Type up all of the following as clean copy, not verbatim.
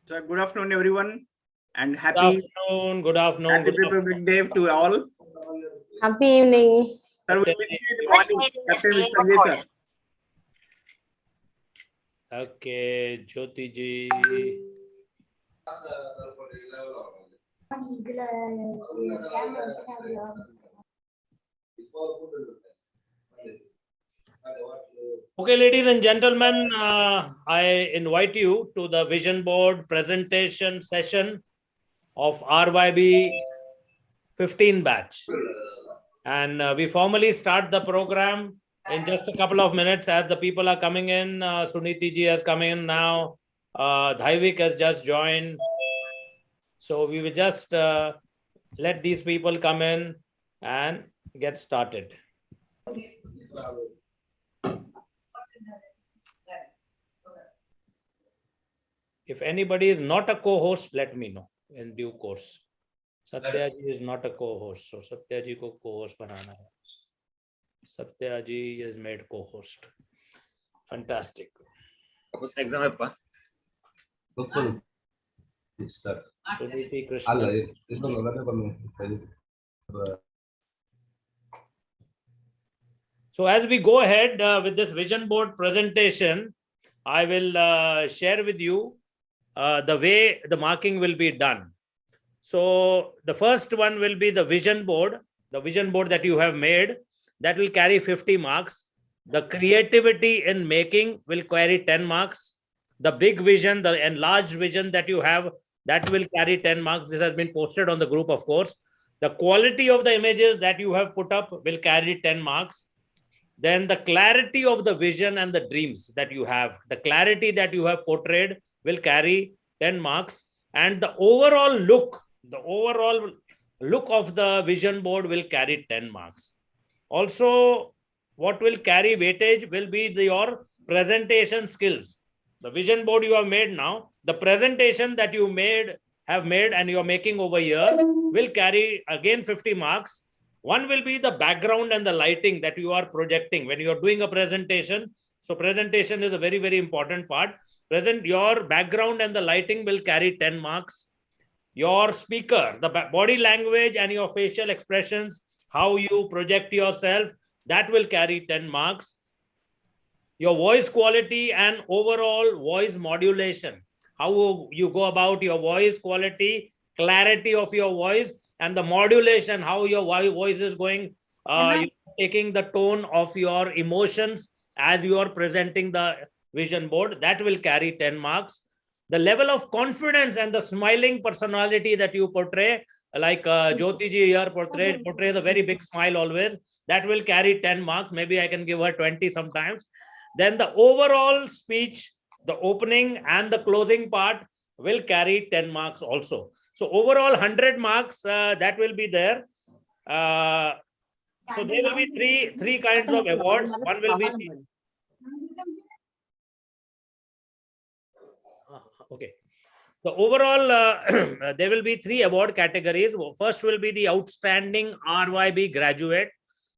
So good afternoon, everyone, and Good happy afternoon. Good afternoon. Happy Good Republic Day to all. Happy evening. Sir, we will see you in the morning. Captain with Sanjay sir. Okay, Jyoti ji. Okay, ladies and gentlemen, I invite you to the vision board presentation session of RYB 15 batch. And we formally start the program in just a couple of minutes as the people are coming in. Suniti ji has come in now. Dhaivik has just joined. So we will just let these people come in and get started. If anybody is not a co-host, let me know in due course. Satya ji is not a co-host, so Satya ji ko co-host banana hai. Satya ji is made co-host. Fantastic. Exam hai pa. Suniti Krishna. So as we go ahead with this vision board presentation, I will share with you the way the marking will be done. So the first one will be the vision board that you have made, that will carry 50 marks. The creativity in making will carry 10 marks. The big vision, the enlarged vision that you have, that will carry 10 marks. This has been posted on the group, of course. The quality of the images that you have put up will carry 10 marks. Then the clarity of the vision and the dreams that you have, the clarity that you have portrayed will carry 10 marks. And the overall look of the vision board will carry 10 marks. Also, what will carry weightage will be your presentation skills. The vision board you have made now, the presentation that you have made and you are making over here will carry again 50 marks. One will be the background and the lighting that you are projecting when you are doing a presentation. So presentation is a very, very important part. Your background and the lighting will carry 10 marks. Your speaker, the body language and your facial expressions, how you project yourself, that will carry 10 marks. Your voice quality and overall voice modulation, how you go about your voice quality, clarity of your voice, and the modulation, how your voice is going, taking the tone of your emotions as you are presenting the vision board, that will carry 10 marks. The level of confidence and the smiling personality that you portray, like Jyoti ji here portrays a very big smile always, that will carry 10 marks. Maybe I can give her 20 sometimes. Then the overall speech, the opening and the closing part will carry 10 marks also. So overall 100 marks that will be there. So there will be three kinds of awards. One will be okay. So overall, there will be 3 award categories. First will be the outstanding RYB graduate.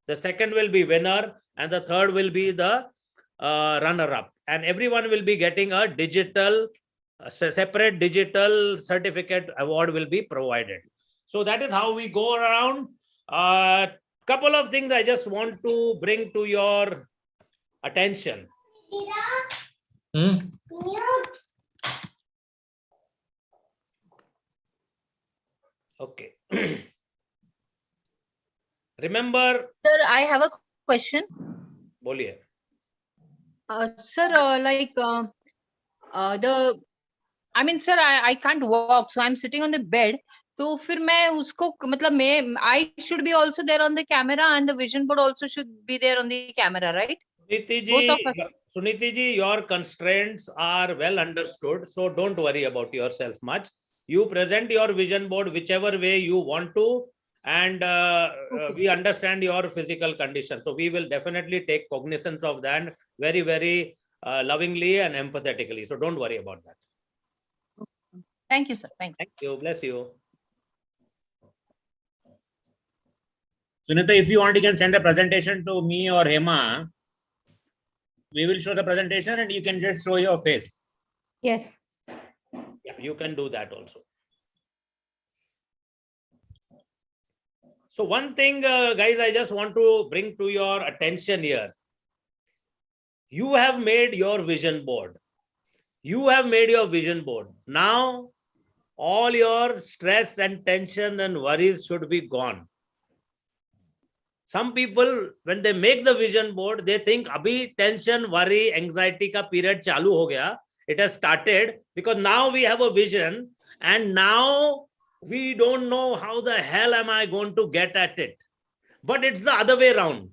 The second will be winner, and the third will be the runner-up. And everyone will be getting a separate digital certificate award will be provided. So that is how we go around. Couple of things I just want to bring to your attention. Okay. Remember. Sir, I have a question. Boliye. Sir, sir, I can't walk, so I'm sitting on the bed. तो फिर मैं उसको मतलब I should be also there on the camera and the vision board also should be there on the camera, right? Suniti ji, your constraints are well understood, so don't worry about yourself much. You present your vision board whichever way you want to, and we understand your physical condition. So we will definitely take cognizance of that very, very lovingly and empathetically. So don't worry about that. Thank you, sir. Thank you. Bless you. Sunita, if you want, you can send a presentation to me or Hema. We will show the presentation and you can just show your face. Yes. Yeah. you can do that also. So one thing, guys, I just want to bring to your attention here. You have made your vision board. You have made your vision board. Now, all your stress and tension and worries should be gone. Some people, when they make the vision board, they think, abhi tension, worry, anxiety ka period chalu ho gaya. It has started because now we have a vision and now we don't know how the hell am I going to get at it. But it's the other way around.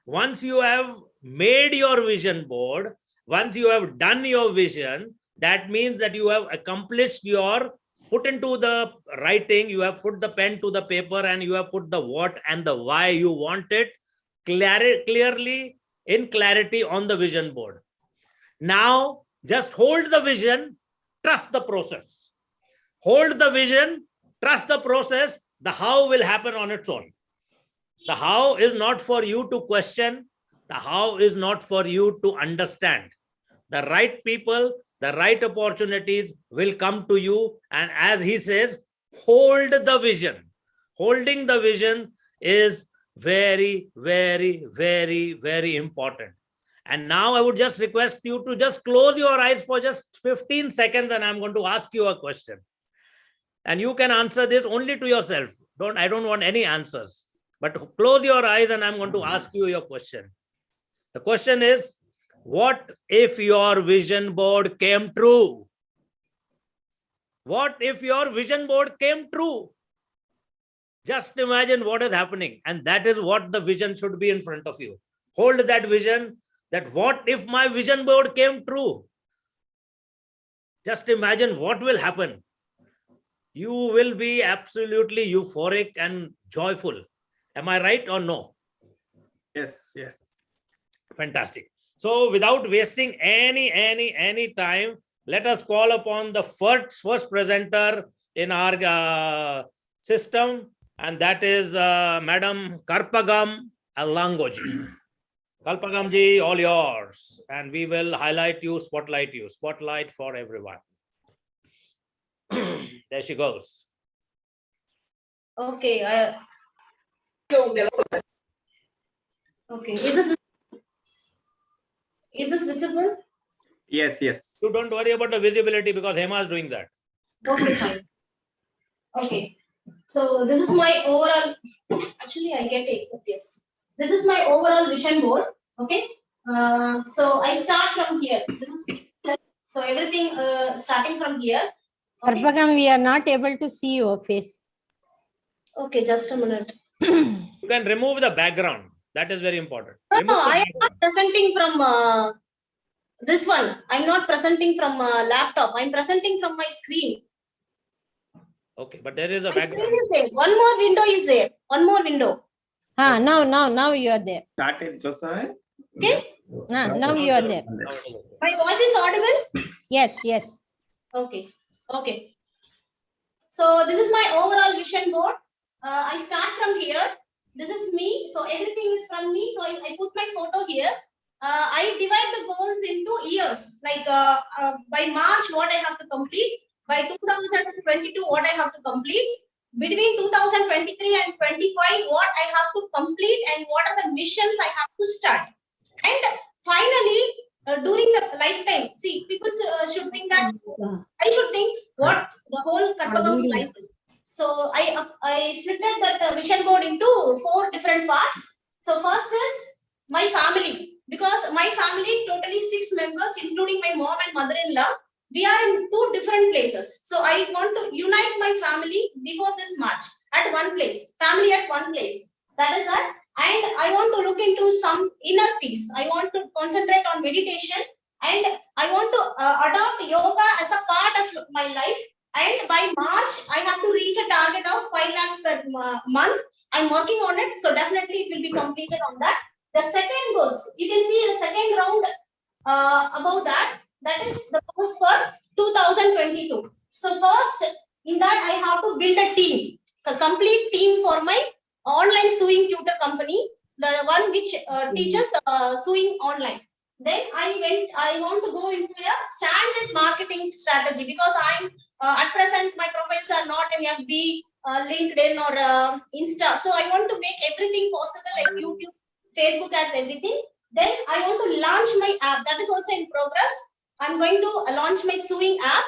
Once you have made your vision board, once you have done your vision, that means that you have accomplished your, put into the writing, you have put the pen to the paper and you have put the what and the why you want it clearly in clarity on the vision board. Now, just hold the vision, trust the process. Hold the vision, trust the process. The how will happen on its own. The how is not for you to question. The how is not for you to understand. The right people, the right opportunities will come to you. And as he says, hold the vision. Holding the vision is very, very, very, very important. And now I would just request you to just close your eyes for just 15 seconds and I'm going to ask you a question. And you can answer this only to yourself. I don't want any answers. But close your eyes and I'm going to ask you your question. The question is, what if your vision board came true? What if your vision board came true? Just imagine what is happening. And that is what the vision should be in front of you. Hold that vision, that what if my vision board came true? Just imagine what will happen. You will be absolutely euphoric and joyful. Am I right or no? Yes, yes. Fantastic. So without wasting any time, let us call upon the first presenter in our system, and that is Madam Karpagam Alangoji. Karpagam ji, all yours, and we will highlight you, spotlight for everyone. There she goes. Okay. Okay. Is this visible? Yes, yes. You don't worry about the visibility because Hema is doing that. Okay, fine. Okay. So this is my overall. Actually, I get it. Yes. This is my overall vision board. Okay. So I start from here. This is so everything starting from here. Okay. Karpagam, we are not able to see your face. Okay, just a minute. You can remove the background. That is very important. No, I am not presenting from this one. I'm not presenting from laptop. I'm presenting from my screen. Okay, but there is a My background. screen is there. One more window is there. One more window. Now you are there. Started, Josiah. Okay. Now you are there. My voice is audible? Yes. Okay. Okay. So this is my overall vision board. I start from here. This is me. So everything is from me. So I put my photo here. I divide the goals into years. Like by March, what I have to complete. By 2022, what I have to complete. Between 2023 and 25, what I have to complete and what are the missions I have to start. And finally, during the lifetime, see, people should think that I should think what the whole Karpagam's life is. So I split that vision board into 4 different parts. So first is my family, because my family totally 6 members, including my mom and mother-in-law. We are in 2 different places. So I want to unite my family before this March at one place, family at one place. That is that. And I want to look into some inner peace. I want to concentrate on meditation, and I want to adopt yoga as a part of my life. And by March, I have to reach a target of 5 lakhs per month. I'm working on it. So definitely it will be completed on that. The second goals, you can see the second round above that. That is the goals for 2022. So first, in that I have to build a team, a complete team for my online sewing tutor company, the one which teaches sewing online. Then I want to go into a standard marketing strategy because I'm at present my profiles are not in FB, LinkedIn or Insta. So I want to make everything possible like YouTube, Facebook ads, everything. Then I want to launch my app. That is also in progress. I'm going to launch my sewing app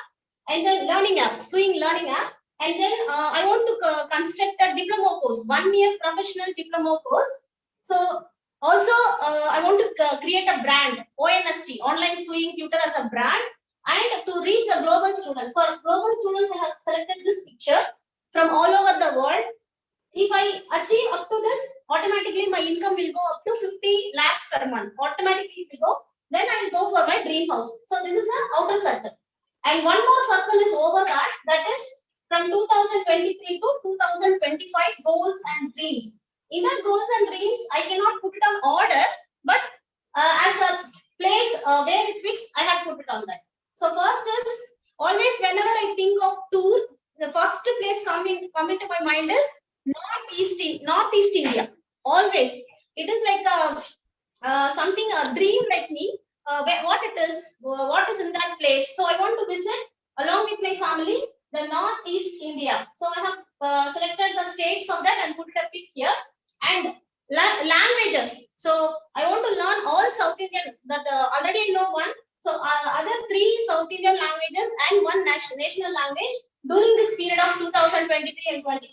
and then learning app, sewing learning app. And then I want to construct a diploma course, 1 year professional diploma course. So also, I want to create a brand, ONST, Online Sewing Tutor as a brand, and to reach the global students. For global students, I have selected this picture from all over the world. If I achieve up to this, automatically my income will go up to 50 lakhs per month. Automatically it will go. Then I will go for my dream house. So this is an outer circle. And one more circle is over that. That is from 2023 to 2025 goals and dreams. In that goals and dreams, I cannot put it on order, but as a place where it fits, I have put it on that. So first is always whenever I think of tour, the first place coming to my mind is Northeast India. Always, it is like something a dream like me. What it is, what is in that place. So I want to visit along with my family the Northeast India. So I have selected the states of that and put a pic here. And languages. So I want to learn all South Indian that already I know one. So other 3 South Indian languages and 1 national language during this period of 2023 and 25.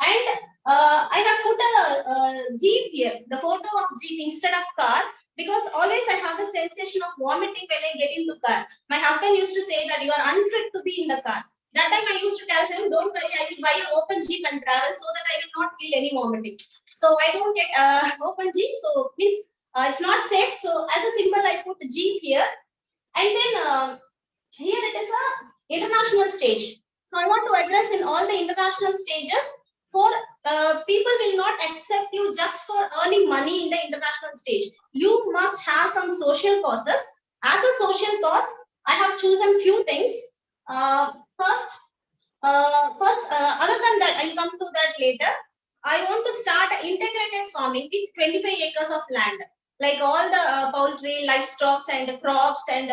And I have put a Jeep here, the photo of Jeep instead of car, because always I have a sensation of vomiting when I get into car. My husband used to say that you are unfit to be in the car. That time I used to tell him, don't worry, I will buy an open Jeep and travel so that I will not feel any vomiting. So I don't get open Jeep. So means it's not safe. So as a symbol, I put the Jeep here. And then here it is a international stage. So I want to address in all the international stages. For people will not accept you just for earning money in the international stage. You must have some social causes. As a social cause, I have chosen few things. First, other than that, I'll come to that later. I want to start integrated farming with 25 acres of land, like all the poultry, livestock, and crops, and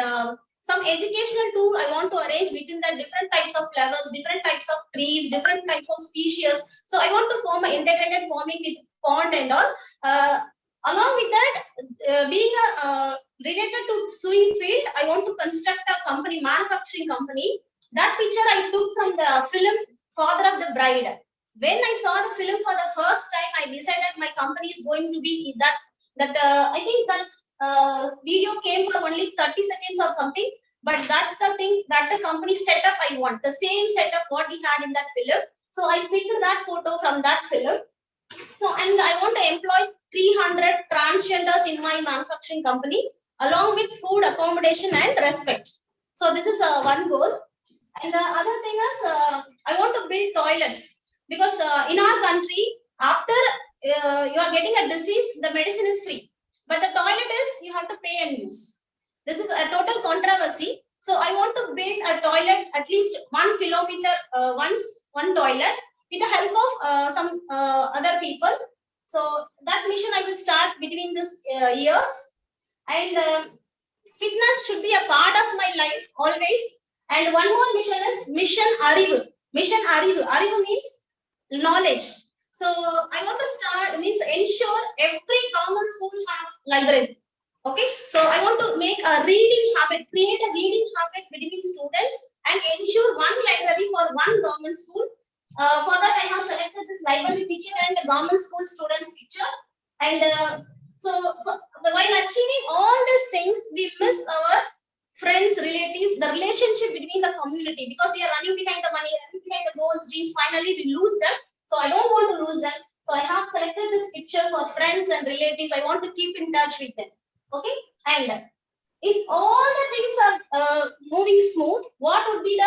some educational tour I want to arrange within the different types of flowers, different types of trees, different types of species. So I want to form an integrated farming with pond and all. Along with that, being related to sewing field, I want to construct a company, manufacturing company. That picture I took from the film Father of the Bride. When I saw the film for the first time, I decided my company is going to be that. I think that video came for only 30 seconds or something. But that's the thing that the company setup I want. The same setup what we had in that film. So I picked that photo from that film. So and I want to employ 300 transgenders in my manufacturing company along with food, accommodation and respect. So this is one goal. And the other thing is I want to build toilets. Because in our country, after you are getting a disease, the medicine is free. But the toilet is you have to pay and use. This is a total controversy. So I want to build a toilet at least 1 kilometer one toilet with the help of some other people. So that mission I will start between this years. And fitness should be a part of my life always. And one more mission is Mission Arivu. Mission Arivu. Arivu means knowledge. So I want to start means ensure every government school has library. Okay, so I want to make a reading habit, create a reading habit between students and ensure one library for one government school. For that I have selected this library picture and the government school students picture. And so while achieving all these things, we miss our friends, relatives, the relationship between the community because they are running behind the money, running behind the goals, dreams. Finally, we lose them. So I don't want to lose them. So I have selected this picture for friends and relatives. I want to keep in touch with them. Okay. And if all the things are moving smooth, what would be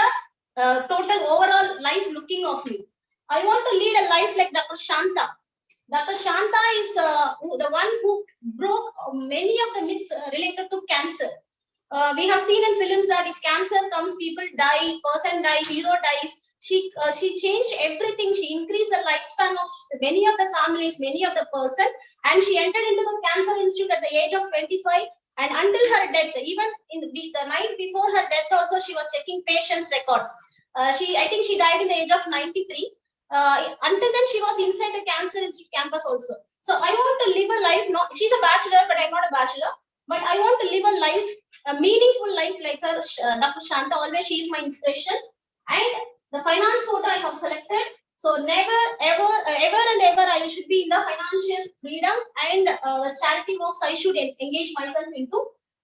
the total overall life looking of you? I want to lead a life like Dr. Shanta. Dr. Shanta is the one who broke many of the myths related to cancer. We have seen in films that if cancer comes, people die, person dies, hero dies. She changed everything. She increased the lifespan of many of the families, many of the person, and she entered into the cancer institute at the age of 25. And until her death, even in the night before her death also, she was checking patients' records. I think she died in the age of 93. Until then, she was inside the Cancer Institute campus also. So I want to live a life, she's a bachelor, but I'm not a bachelor. But I want to live a life, a meaningful life like her, Dr. Shanta. Always she is my inspiration. And the finance photo I have selected. So never, ever, ever and ever, I should be in the financial freedom and the charity works I should engage myself into.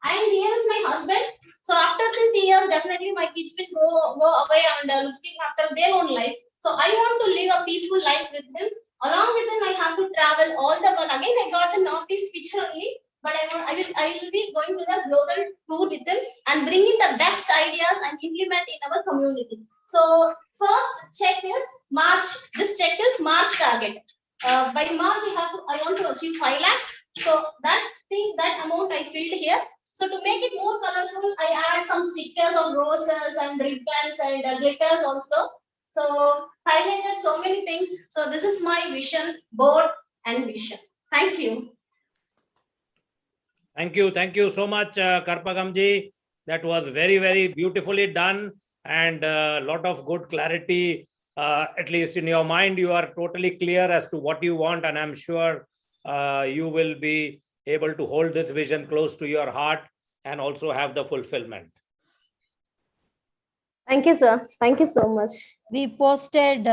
And here is my husband. So after this years, definitely my kids will go away and looking after their own life. So I want to live a peaceful life with him. Along with him, I have to travel all the world. Again, I got the Northeast picture only, but I will be going to the global tour with him and bringing the best ideas and implement in our community. So first check is March. This check is March target. By March, I want to achieve 5 lakhs. So that amount I filled here. So to make it more colorful, I add some stickers of roses and ribbons and glitters also. So highlighted so many things. So this is my vision board and vision. Thank you. Thank you so much, Karpagamji. That was very, very beautifully done and a lot of good clarity. At least in your mind, you are totally clear as to what you want, and I'm sure you will be able to hold this vision close to your heart and also have the fulfillment. Thank you, sir. Thank you so much. We posted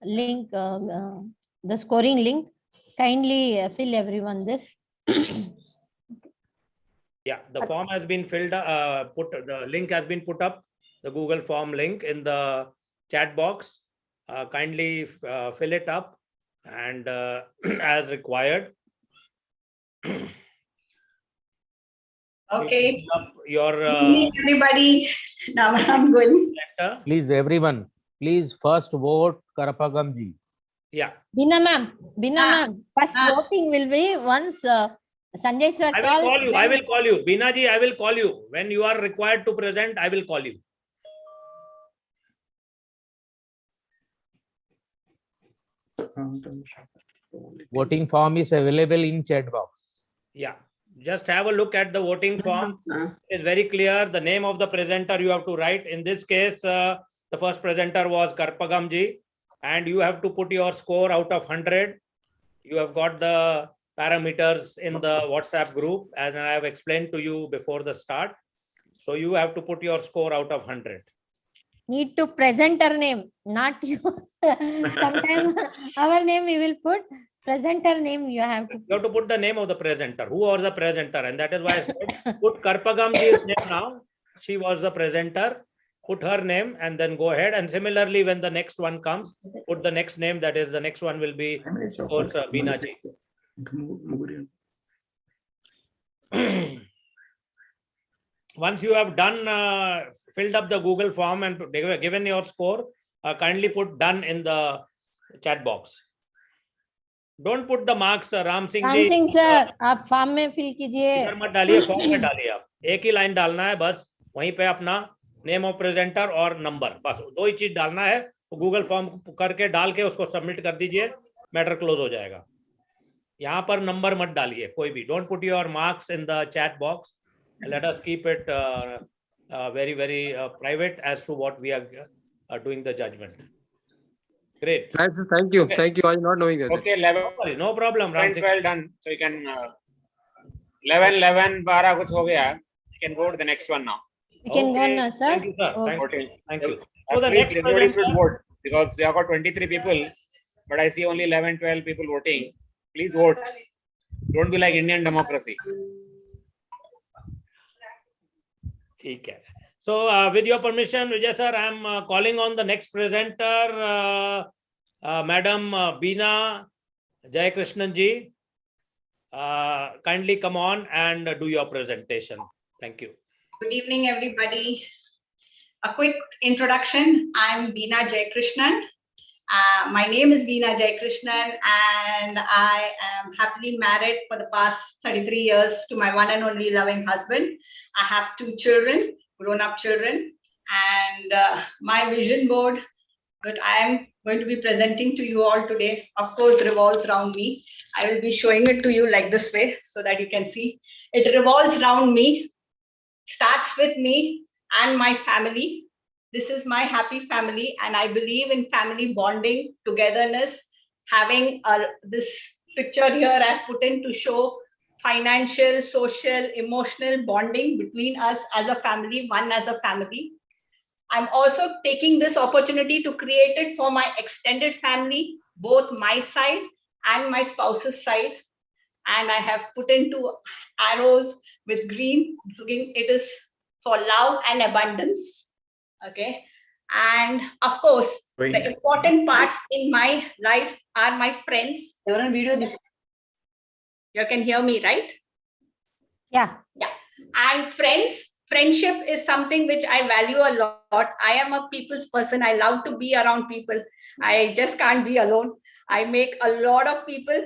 link, the scoring link. Kindly fill everyone this. Yeah, the form has been filled, the link has been put up, the Google form link in the chat box. Kindly fill it up and as required. Okay. Your everybody. Now I'm going. Please, everyone, please first vote Karapagamji. Yeah. Bina ma'am, first voting will be once Sanjay sir I call. will call you. Bina ji, I will call you. When you are required to present, I will call you. Voting form is available in chat box. Yeah. Just have a look at the voting form. It's very clear. The name of the presenter you have to write. In this case, the first presenter was Karpagamji, and you have to put your score out of 100. You have got the parameters in the WhatsApp group, as I have explained to you before the start. So you have to put your score out of 100. Need to presenter name, not you. Sometimes our name we will put. Presenter name you have to. You have to put the name of the presenter. Who was the presenter? And that is why I said put Karpagamji's name now. She was the presenter. Put her name and then go ahead. And similarly, when the next one comes, put the next name. That is, the next one will be, of course, Bina ji. Once you have done, filled up the Google form and given your score, kindly put done in the chat box. Don't put the marks, Ram Singh ji. Ram Singh sir, आप form में fill कीजिए. इधर मत डालिए, form में डालिए आप. एक ही लाइन डालना है बस. वहीं पे अपना नेम ऑफ प्रेजेंटर और नंबर, बस दो ही चीज डालना है. गूगल फॉर्म करके डाल के उसको सबमिट कर दीजिए. मैटर क्लोज हो जाएगा. यहाँ पर नंबर मत डालिए कोई भी. Don't put your marks in the chat box. Let us keep it very, very private as to what we are doing the judgment. Great. Thank you. Thank you. I was not knowing that. Okay, 11. No problem. 12 done. So you can 11, 12 कुछ हो गया. You can go to the next one now. We can go now, sir. Thank you, sir. Okay. Thank you. So the Please, next everybody should vote because we have got 23 people, but I see only 11, 12 people voting. Please vote. Don't be like Indian democracy. ठीक है. So with your permission, Vijay sir, I am calling on the next presenter, Madam Bina Jayakrishnan ji. Kindly come on and do your presentation. Thank you. Good evening, everybody. A quick introduction. I'm Bina Jayakrishnan. My name is Bina Jayakrishnan, and I am happily married for the past 33 years to my one and only loving husband. I have 2 children, grown-up children, and my vision board that I am going to be presenting to you all today, of course, revolves around me. I will be showing it to you like this way so that you can see. It revolves around me, starts with me and my family. This is my happy family, and I believe in family bonding, togetherness. Having this picture here I've put in to show financial, social, emotional bonding between us as a family, one as a family. I'm also taking this opportunity to create it for my extended family, both my side and my spouse's side. And I have put in two arrows with green, looking it is for love and abundance. Okay. And of course, Great. the important parts in my life are my friends. You can hear me, right? Yeah. Yeah. And friendship is something which I value a lot. I am a people's person. I love to be around people. I just can't be alone. I make a lot of people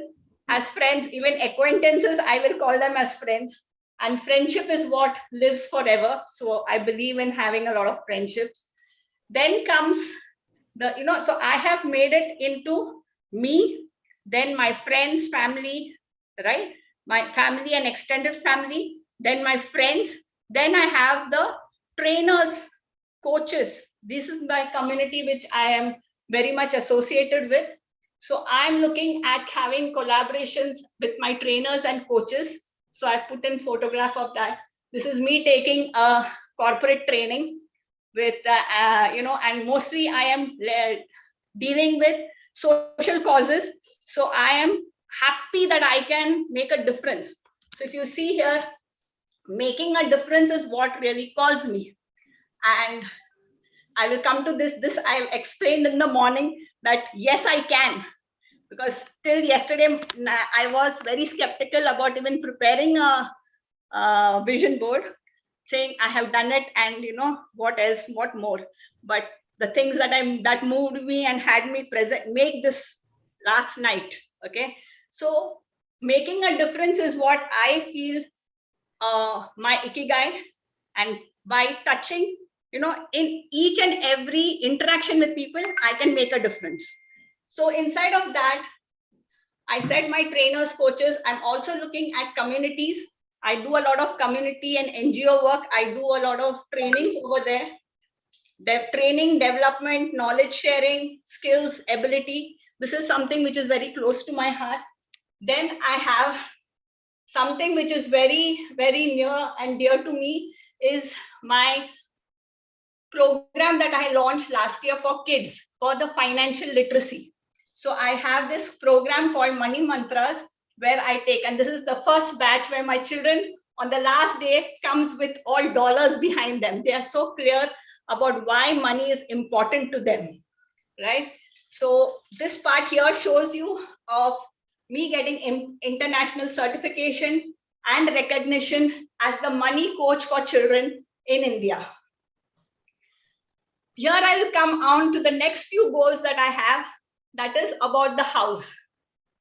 as friends, even acquaintances, I will call them as friends. And friendship is what lives forever. So I believe in having a lot of friendships. Then comes the, so I have made it into me, then my friends, family, right? My family and extended family, then my friends, then I have the trainers, coaches. This is my community which I am very much associated with. So I'm looking at having collaborations with my trainers and coaches. So I put in photograph of that. This is me taking a corporate training with, and mostly I am dealing with social causes. So I am happy that I can make a difference. So if you see here, making a difference is what really calls me. And I will come to this I explained in the morning that yes, I can. Because till yesterday, I was very skeptical about even preparing a vision board, saying I have done it and what else, what more. But the things that moved me and had me make this last night. Okay. So making a difference is what I feel my ikigai, and by touching, in each and every interaction with people, I can make a difference. So inside of that, I said my trainers, coaches, I'm also looking at communities. I do a lot of community and NGO work. I do a lot of trainings over there. Training, development, knowledge sharing, skills, ability. This is something which is very close to my heart. Then I have something which is very, very near and dear to me is my program that I launched last year for kids for the financial literacy. So I have this program called Money Mantras where I take, and this is the first batch where my children on the last day comes with all dollars behind them. They are so clear about why money is important to them, right? So this part here shows you of me getting international certification and recognition as the money coach for children in India. Here I will come on to the next few goals that I have, that is about the house.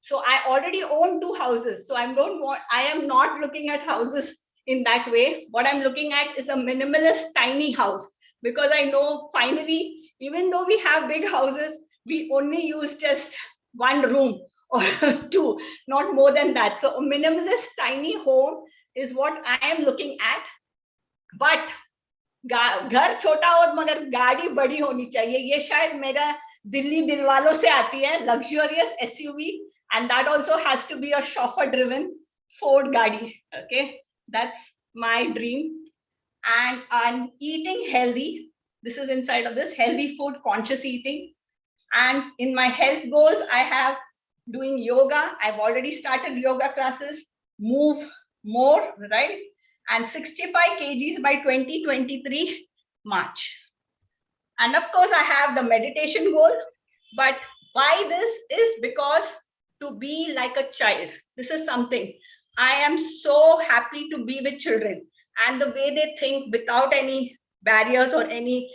So I already own 2 houses. So I am not looking at houses in that way. What I'm looking at is a minimalist, tiny house, because I know finally, even though we have big houses, we only use just 1 room or 2, not more than that. So a minimalist, tiny home is what I am looking at. But घर छोटा हो मगर गाड़ी बड़ी होनी चाहिए. ये शायद मेरा दिल्ली दिलवालों से आती है, luxurious SUV, and that also has to be a chauffeur driven Ford गाड़ी. Okay, that's my dream. And I'm eating healthy. This is inside of this healthy food, conscious eating. And in my health goals, I have doing yoga. I've already started yoga classes, move more, right? And 65 kgs by 2023 March. And of course, I have the meditation goal. But why this is because to be like a child. This is something I am so happy to be with children, and the way they think without any barriers or any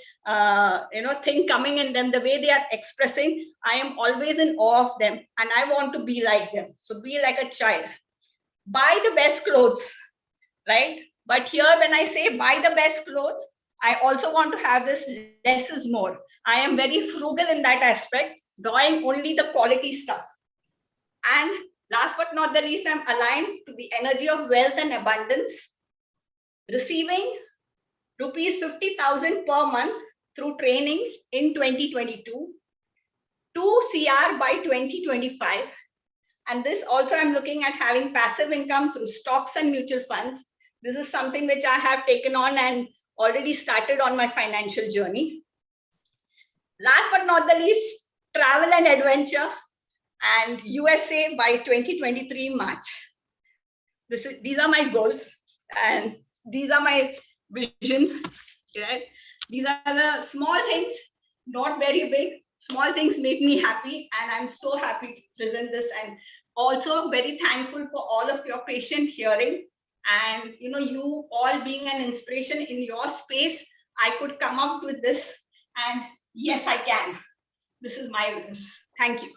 thing coming in them, the way they are expressing, I am always in awe of them, and I want to be like them. So be like a child. Buy the best clothes, right? But here when I say buy the best clothes, I also want to have this less is more. I am very frugal in that aspect. drawing only the quality stuff. And last but not the least, I'm aligned to the energy of wealth and abundance, receiving rupees 50,000 per month through trainings in 2022, 2 CR by 2025. And this also I'm looking at having passive income through stocks and mutual funds. This is something which I have taken on and already started on my financial journey. Last but not the least, travel and adventure and USA by 2023 March. These are my goals and these are my vision. Right? These are the small things, not very big. Small things make me happy, and I'm so happy to present this, and also very thankful for all of your patient hearing, and you all being an inspiration in your space. I could come up with this, and yes, I can. This is my witness. Thank you.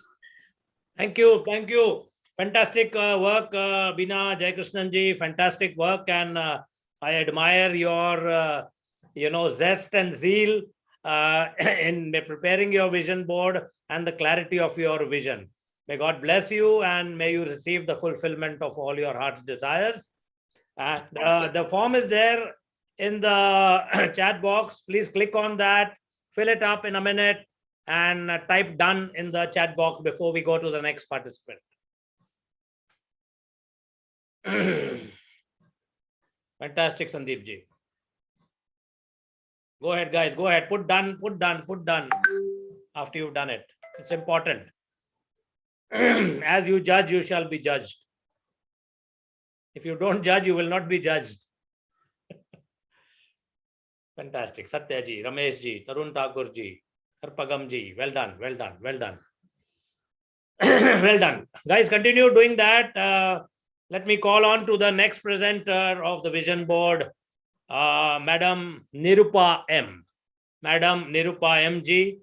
Thank you. Thank you. Fantastic work, Beena Jaikrishnan ji. Fantastic work, and I admire your zest and zeal in preparing your vision board and the clarity of your vision. May God bless you, and may you receive the fulfillment of all your heart's desires. And the form is there in the chat box. Please click on that, fill it up in a minute, and type done in the chat box before we go to the next participant. Fantastic, Sandeep ji. Go ahead, guys. Go ahead. Put done, put done, put done after you've done it. It's important. As you judge, you shall be judged. If you don't judge, you will not be judged. Fantastic. Satya ji, Ramesh ji, Tarun Thakur ji, Harpagam ji. Well done, well done, well done. Well done. Guys, continue doing that. Let me call on to the next presenter of the vision board, Madam Nirupa M. Madam Nirupa M ji,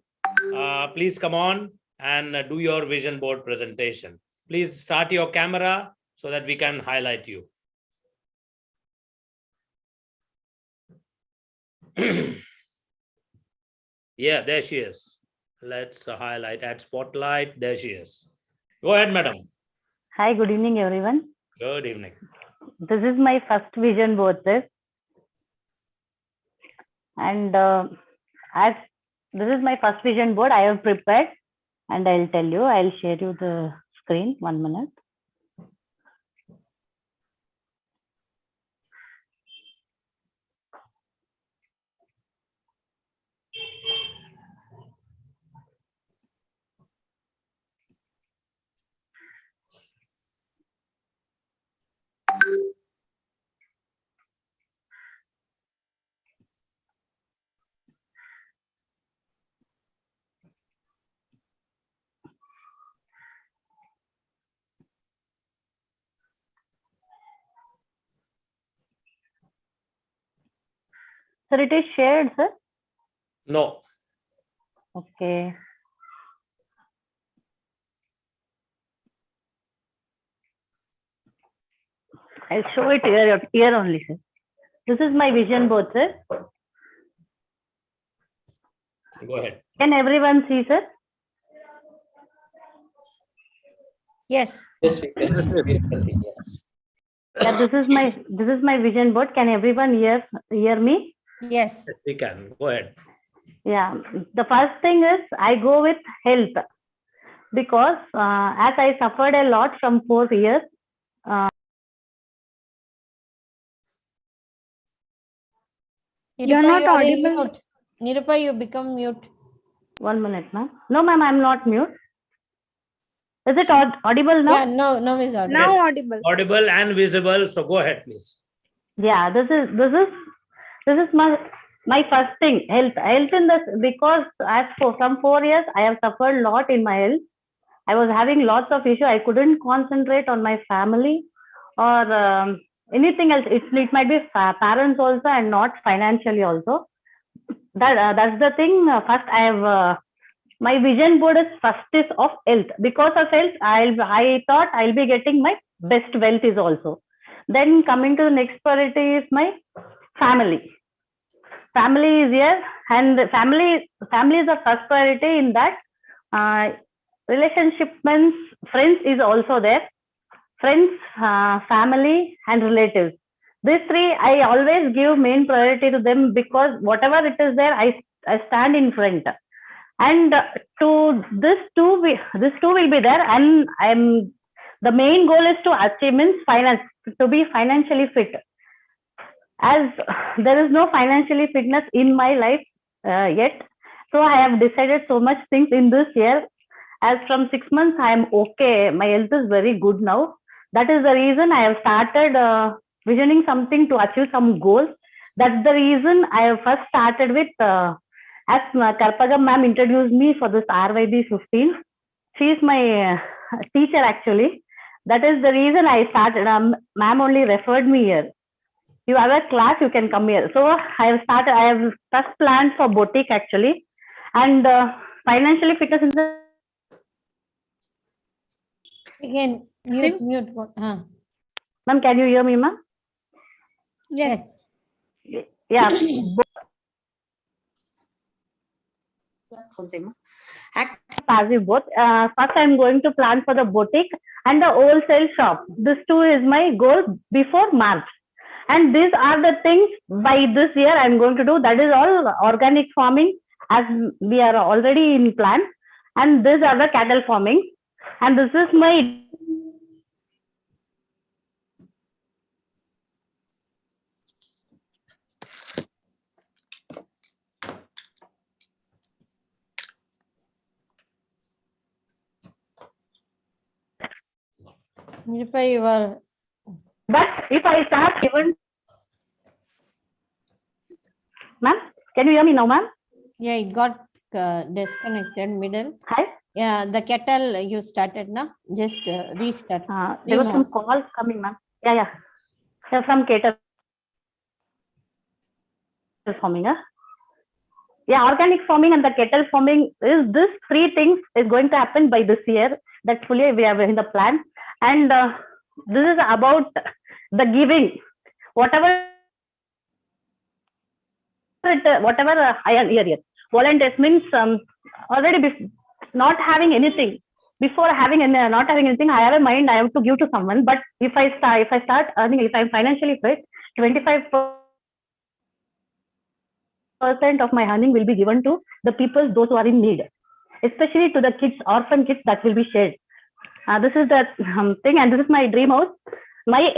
please come on and do your vision board presentation. Please start your camera so that we can highlight you. Yeah, there she is. Let's highlight, add spotlight. There she is. Go ahead, madam. Hi, good evening, everyone. Good evening. This is my first vision board, sir. And as this is my first vision board, I have prepared, and I'll tell you, I'll share you the screen. 1 minute. Sir, it is shared, sir? No. Okay. I'll show it here only, sir. This is my vision board, sir. Go ahead. Can everyone see, sir? Yes. Yes. Yeah, this is my vision board. Can everyone hear me? Yes. Yes, we can. Go ahead. Yeah, the first thing is I go with health, because as I suffered a lot from 4 years. You're not audible. Nirupa, you become mute. 1 minute, ma'am. No, ma'am, I'm not mute. Is it audible now? Yeah, no is audible. Now audible. Audible and visible. So go ahead, please. Yeah, this is my first thing, health in this, because as for from 4 years I have suffered a lot in my health. I was having lots of issues. I couldn't concentrate on my family or anything else. It might be parents also, and not financially also. That's the thing. First, I have my vision board is first is of health. Because of health, I thought I'll be getting my best wealth is also. Then coming to the next priority is my family. Family is here, and family is the first priority in that. relationship means friends is also there. Friends, family, and relatives. These three, I always give main priority to them because whatever it is there, I stand in front. And to this two will be there, and the main goal is to achieve means finance, to be financially fit. As there is no financially fitness in my life yet, so I have decided so much things in this year. As from 6 months, I am okay. My health is very good now. That is the reason I have started visioning something to achieve some goals. That's the reason I have first started with, as Karpagam ma'am introduced me for this RYB 15. She is my teacher actually. That is the reason I started. Ma'am only referred me here. You have a class, you can come here. So I have first planned for boutique actually. And financially fitness in the... Again, mute. Ma'am, can you hear me, ma'am? Yes. Yeah. Passive both. First, I'm going to plan for the boutique and the wholesale shop. This two is my goal before March. And these are the things by this year I'm going to do. That is all organic farming, as we are already in plan. And these are the cattle farming. And this is my... Nirupa, you are... But if I start even... Ma'am, can you hear me now, ma'am? Yeah, it got disconnected middle. Hi. Yeah, the kettle you started now. Just restart. There was some calls coming, ma'am. Yeah. From cattle farming. Yeah, organic farming and the cattle farming is this three things is going to happen by this year. That fully we have in the plan. And this is about the giving. Whatever I hear. Volunteers means already not having anything. Before not having anything, I have a mind I have to give to someone. But if I start earning, if I'm financially fit, 25% of my earning will be given to the people, those who are in need, especially to the kids, orphan kids, that will be shared. This is the thing, and this is my dream house. My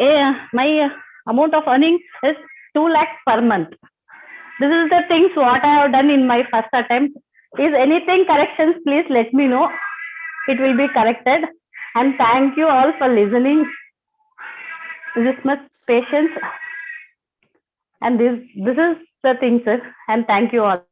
amount of earning is 2 lakhs per month. This is the things what I have done in my first attempt. Is anything corrections, please let me know. It will be corrected. And thank you all for listening. This much patience. And this is the thing, sir. And thank you all.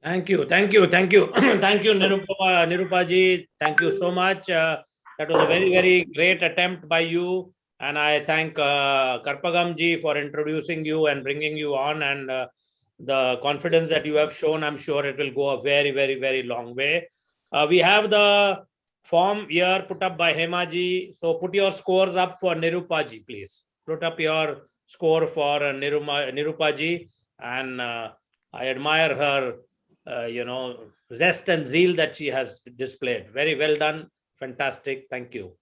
Thank you. Thank you, Nirupa ji. Thank you so much. That was a very, very great attempt by you. And I thank Karpagam ji for introducing you and bringing you on, and the confidence that you have shown. I'm sure it will go a very, very, very long way. We have the form here put up by Hema ji. So put your scores up for Nirupa ji, please. Put up your score for Nirupa ji. And I admire her, zest and zeal that she has displayed. Very well done. Fantastic. Thank you.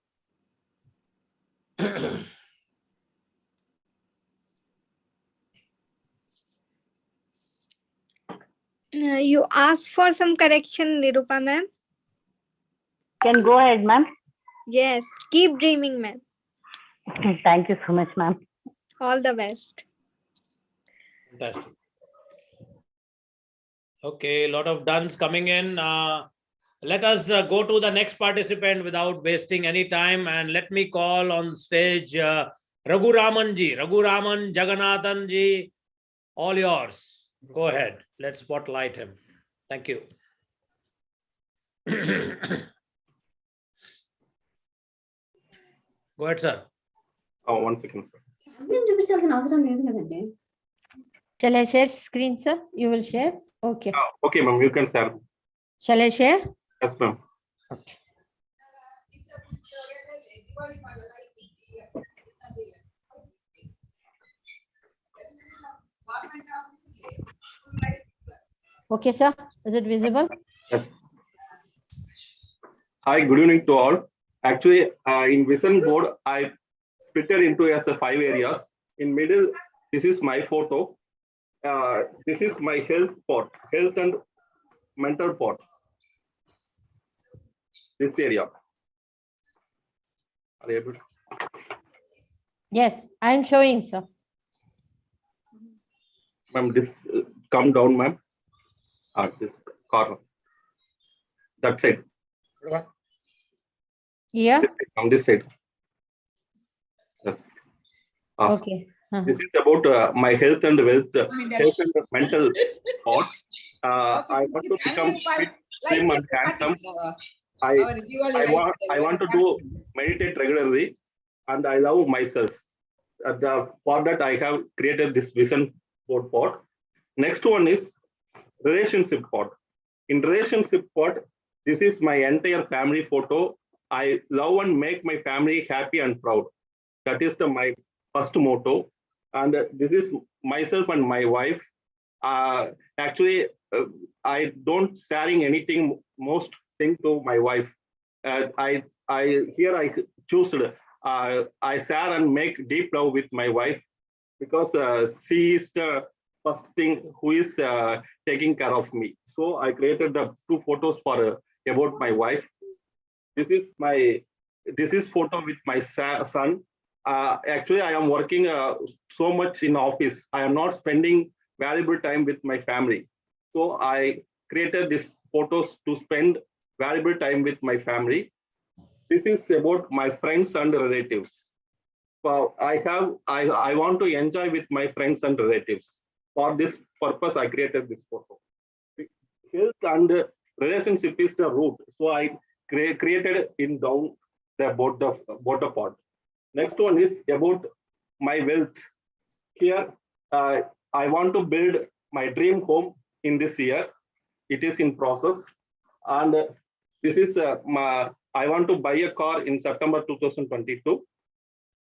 You asked for some correction, Nirupa ma'am. Can go ahead, ma'am. Yes, keep dreaming, ma'am. Thank you so much, ma'am. All the best. Fantastic. Okay, a lot of dones coming in. Let us go to the next participant without wasting any time, and let me call on stage Raghu Raman ji. Raghu Raman, Jagannathan ji, all yours. Go ahead. Let's spotlight him. Thank you. Go ahead, sir. Oh, 1 second, sir. Shall I share screen, sir? You will share? Okay. Okay, ma'am, you can share. Shall I share? Yes, ma'am. Okay. Okay, sir. Is it visible? Yes. Hi, good evening to all. Actually, in vision board, I split it into as a 5 areas. In middle, this is my photo. This is my health part, health and mental part. This area. Are you able to? Yes, I am showing, sir. Ma'am, this come down, ma'am. This corner. That side. Yeah. On this side. Yes. Okay. This is about my health and wealth, health and mental part. I want to become fit, slim, and handsome. I want to do meditate regularly, and I love myself. For that, I have created this vision board part. Next one is relationship part. In relationship part, this is my entire family photo. I love and make my family happy and proud. That is my first motto. And this is myself and my wife. Actually, I don't sharing anything, most thing to my wife. I choose. I share and make deep love with my wife because she is the first thing who is taking care of me. So I created the 2 photos for about my wife. This is photo with my son. Actually, I am working so much in office. I am not spending valuable time with my family. So I created these photos to spend valuable time with my family. This is about my friends and relatives. Well, I want to enjoy with my friends and relatives. For this purpose, I created this photo. Health and relationship is the root. So I created in down the bottom part. Next one is about my wealth. Here, I want to build my dream home in this year. It is in process. And this is I want to buy a car in September 2022.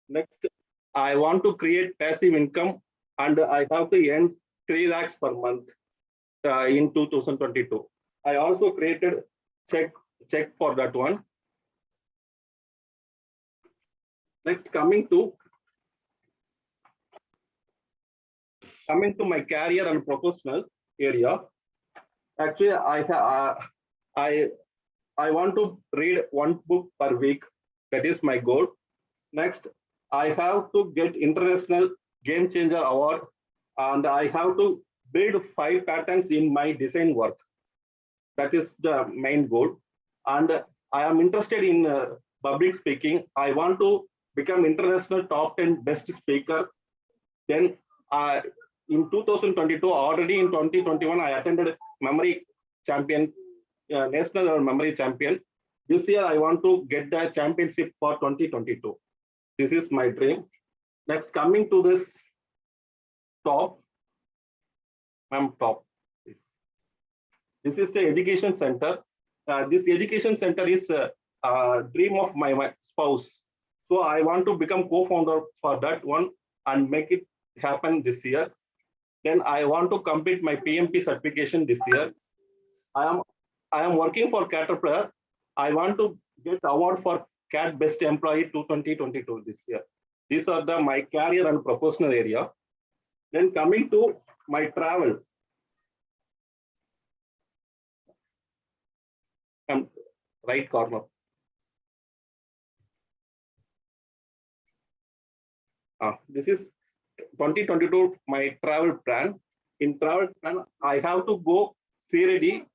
Next, I want to create passive income and I have to earn 3 lakhs per month in 2022. I also created check for that one. Next, coming to my career and professional area. Actually, I want to read 1 book per week. That is my goal. Next, I have to get International Game Changer Award, and I have to build 5 patterns in my design work. That is the main goal. And I am interested in public speaking. I want to become international top 10 best speaker. Then in 2022, already in 2021, I attended memory champion, national memory champion. This year, I want to get the championship for 2022. This is my dream. Next, coming to this top, top. This is the education center. This education center is a dream of my spouse. So I want to become co-founder for that one and make it happen this year. Then I want to complete my PMP certification this year. I am working for Caterpillar. I want to get award for CAT Best Employee 2022 this year. These are my career and professional area. Then coming to my travel. Right corner. This is 2022 my travel plan. In travel plan, I have to go Siradi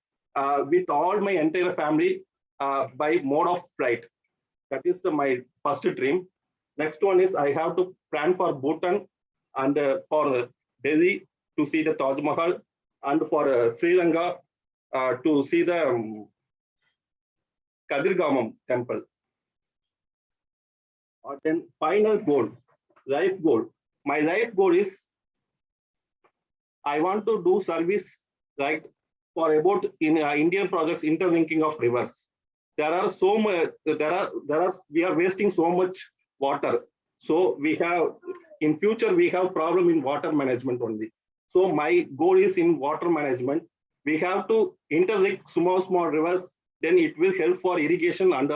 with all my entire family by mode of flight. That is my first dream. Next one is I have to plan for Bhutan and for Delhi to see the Taj Mahal and for Sri Lanka to see the Kadirgamam temple. Then final goal, life goal. My life goal is I want to do service like for about in Indian projects interlinking of rivers. There are so much. We are wasting so much water. So we have in future we have problem in water management only. So my goal is in water management. We have to interlink small rivers then it will help for irrigation and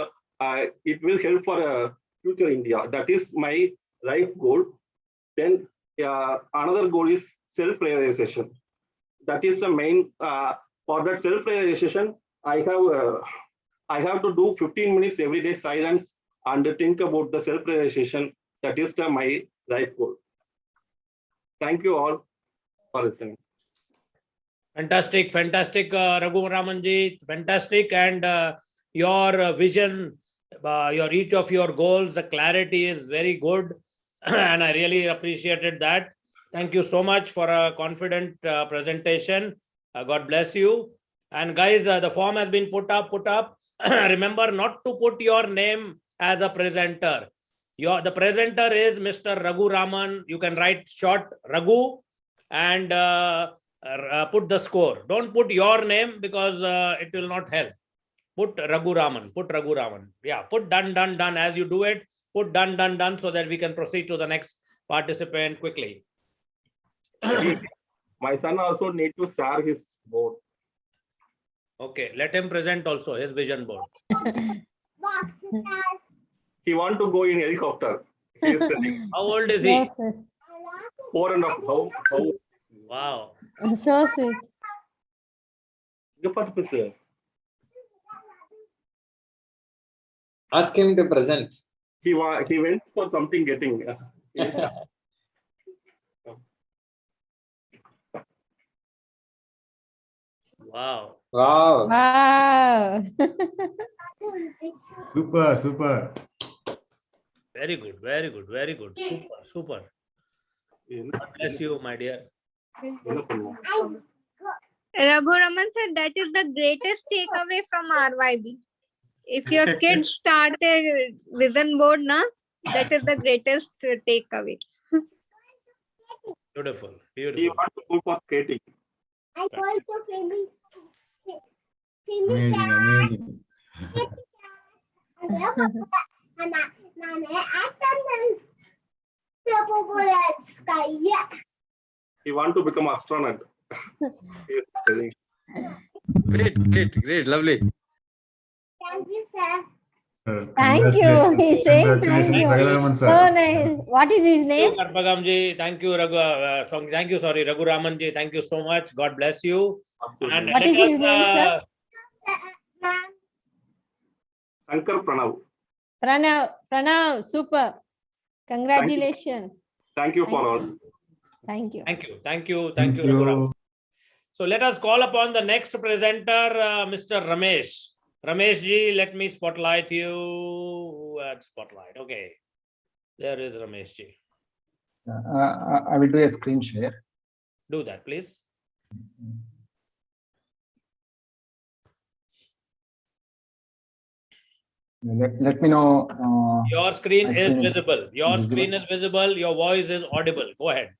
it will help for future India. That is my life goal. Then another goal is self-realization. That is the main, for that self-realization, I have to do 15 minutes every day silence and think about the self-realization. That is my life goal. Thank you all for listening. Fantastic, fantastic, Raghu Ramanji, fantastic. And your vision, each of your goals, the clarity is very good. And I really appreciated that. Thank you so much for a confident presentation. God bless you. And guys, the form has been put up. Remember not to put your name as a presenter. The presenter is Mr. Raghu Raman. You can write short Raghu and put the score. Don't put your name because it will not help. Put Raghu Raman. Yeah, put done as you do it. Put done so that we can proceed to the next participant quickly. My son also need to share his board. Okay, let him present also his vision board. He want to go in helicopter. He is How old is he? 4.5. Wow. So sweet. Ask him to present. He went for something getting. Wow. Wow. Super. Very good. Super. God bless you, my dear. Raghu Raman said that is the greatest takeaway from RYB. If your kids start a vision board, that is the greatest takeaway. Beautiful. He want to go for skating. I also amazing. He want to become astronaut. Yes, Great, lovely. Thank you, sir. Thank you. He's saying thank you. So nice. What is his name? Thank you, Karpagamji. Thank you, Raghu Ramanji. Thank you so much. God bless you. And What is his name, sir? Shankar Pranav. Pranav, super. Congratulations. Thank you for all. Thank you. Thank you, Raghu Raman. So let us call upon the next presenter, Mr. Ramesh. Ramesh ji, let me spotlight you. Spotlight. Okay. There is Ramesh ji. I will do a screen share. Do that, please. Let me know. Your screen is visible. Your screen is visible. Your voice is audible. Go ahead.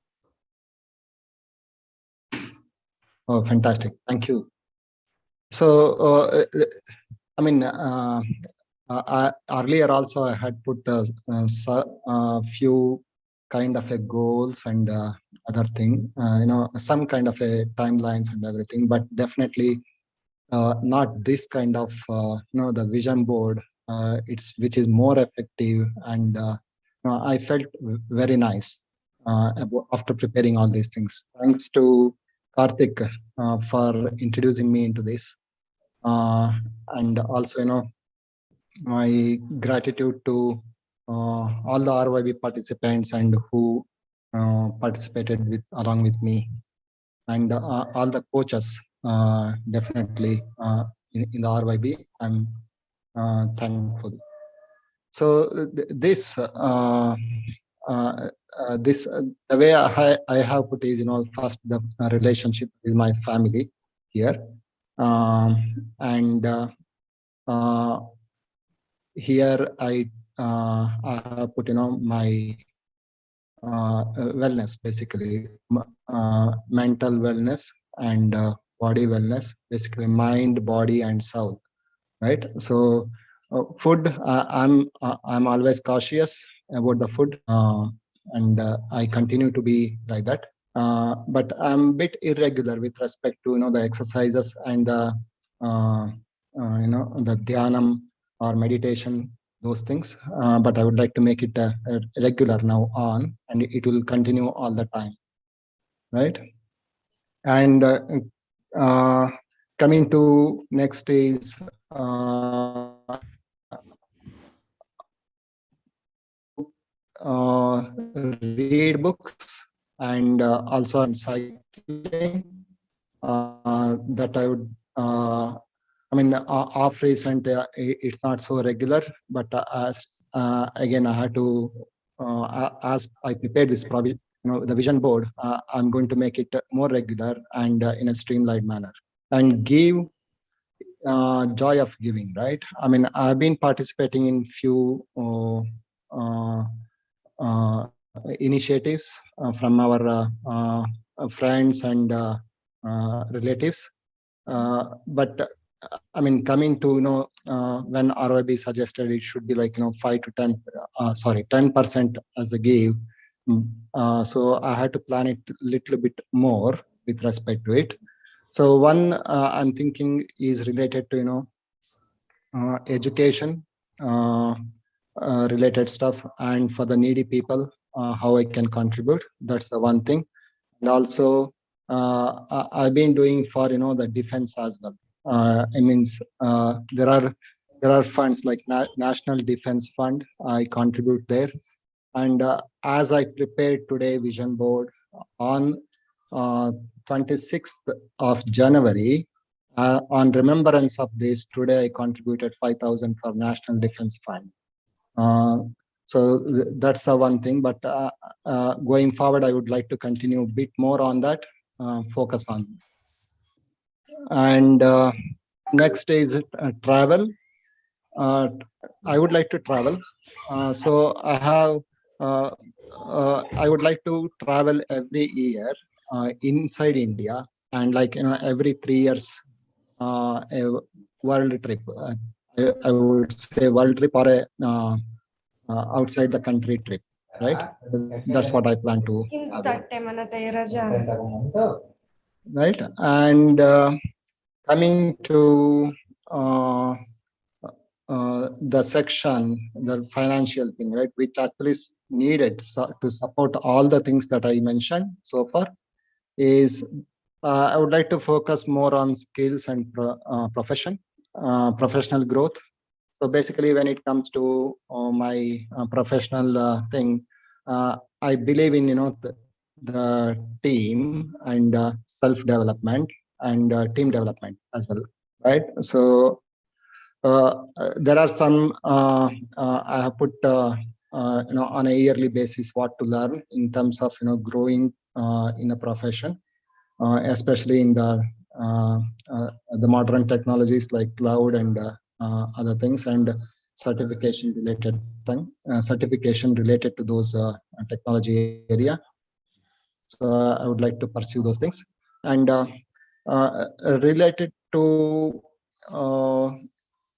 Oh, fantastic. Thank you. So, I mean, earlier also I had put a few kind of a goals and other thing, some kind of a timelines and everything, but definitely not this kind of, the vision board, which is more effective. And I felt very nice after preparing all these things. Thanks to Karthik for introducing me into this. And also, my gratitude to all the RYB participants and who participated along with me, and all the coaches, definitely in the RYB. I'm thankful. So the way I have put is, first the relationship with my family here, and here I have put, my wellness, basically mental wellness and body wellness, basically mind, body, and soul. Right. So food, I'm always cautious about the food, and I continue to be like that. But I'm a bit irregular with respect to the exercises and the the dhyanam or meditation, those things. But I would like to make it a regular now on, and it will continue all the time, right? And coming to next is read books and also on cycling that I would off recent it's not so regular, but as again I had to as I prepared this the vision board, I'm going to make it more regular and in a streamlined manner, and give joy of giving, right? I've been participating in few initiatives from our friends and relatives, but coming to when RYB suggested it should be like 5 to 10 10% as the give. So I had to plan it a little bit more with respect to it. So one I'm thinking is related to education related stuff, and for the needy people, how I can contribute. That's the one thing. And also I've been doing for the defense as well. There are funds like National Defense Fund. I contribute there, and as I prepared today vision board on 26th of January, on remembrance of this, today I contributed 5,000 for National Defense Fund. So that's the one thing, but going forward, I would like to continue a bit more on that, focus on. And next is travel. I would like to travel. So I have, I would like to travel every year inside India, and every 3 years, a world trip. I would say world trip or a outside the country trip, right? That's what I plan to have. Right. And coming to the section, the financial thing, right, which actually is needed to support all the things that I mentioned so far, is I would like to focus more on skills and professional growth. So basically, when it comes to my professional thing, I believe in the team and self-development and team development as well, right? So there are some I have put on a yearly basis what to learn in terms of growing in a profession, especially in the modern technologies like cloud and other things, and certification related to those technology area. So I would like to pursue those things, and related to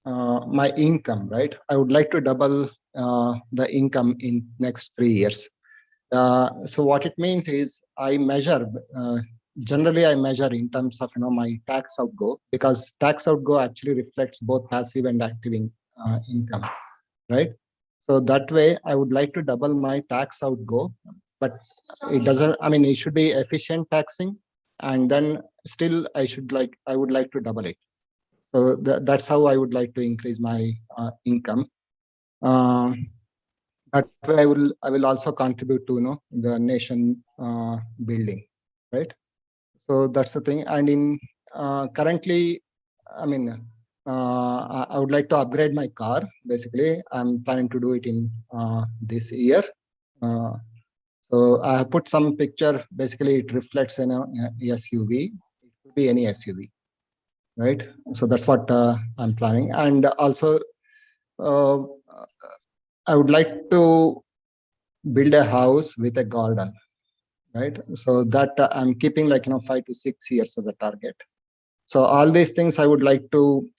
my income, right? I would like to double the income in next 3 years. So what it means is I measure. Generally, I measure in terms of my tax outgo, because tax outgo actually reflects both passive and active income, right? So that way, I would like to double my tax outgo, but it doesn't. It should be efficient taxing, and then still I would like to double it. So that's how I would like to increase my income. That way, I will also contribute to the nation building, right? So that's the thing. And in currently, I would like to upgrade my car. Basically, I'm planning to do it in this year. So I have put some picture. Basically, it reflects in a SUV. It could be any SUV, right? So that's what I'm planning. And also, I would like to build a house with a garden, right? So that I'm keeping 5 to 6 years as a target. So all these things I would like to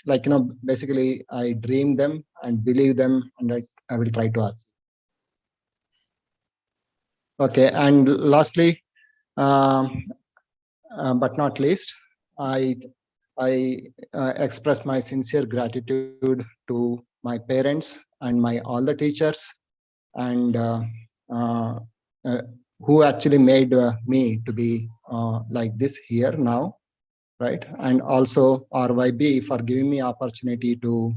basically I dream them and believe them, and I will try to achieve. Okay, and lastly, but not least, I I express my sincere gratitude to my parents and my all the teachers and who actually made me to be like this here now, right? And also RYB for giving me opportunity to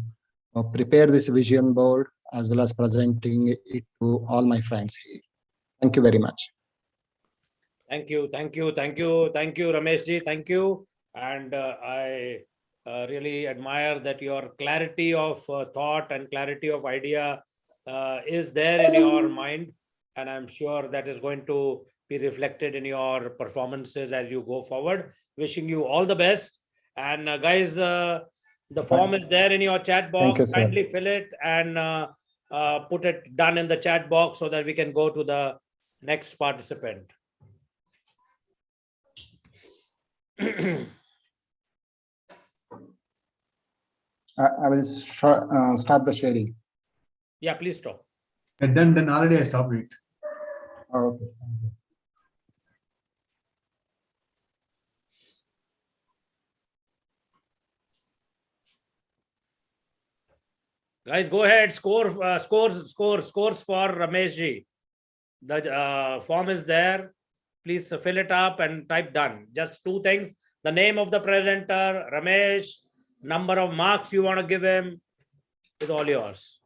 prepare this vision board as well as presenting it to all my friends here. Thank you very much. Thank you, Ramesh ji. Thank you. And I really admire that your clarity of thought and clarity of idea is there in your mind. And I'm sure that is going to be reflected in your performances as you go forward. Wishing you all the best. And guys, the form is there in your chat box. Thank you, sir. Kindly fill it and put it done in the chat box so that we can go to the next participant. I will stop the sharing. Yeah, please stop. Then already I stopped it. Okay. Guys, go ahead. Scores for Ramesh ji. The form is there. Please fill it up and type done. Just two things: the name of the presenter, Ramesh, number of marks you want to give him, is all yours.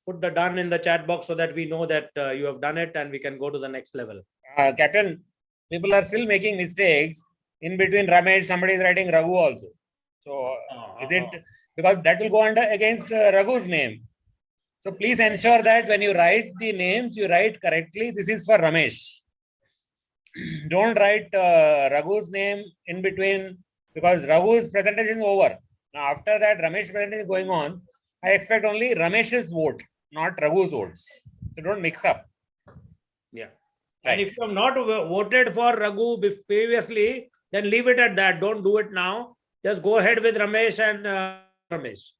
Put the done in the chat box so that we know that you have done it and we can go to the next level. Captain, people are still making mistakes. In between Ramesh, somebody is writing Raghu also. So is it because that will go under against Raghu's name? So please ensure that when you write the names, you write correctly. This is for Ramesh. Don't write Raghu's name in between because Raghu's presentation is over. Now after that, Ramesh's presentation is going on. I expect only Ramesh's vote, not Raghu's votes. So don't mix up. Yeah. Right. And if you have not voted for Raghu previously, then leave it at that. Don't do it now. Just go ahead with Ramesh and Ramesh.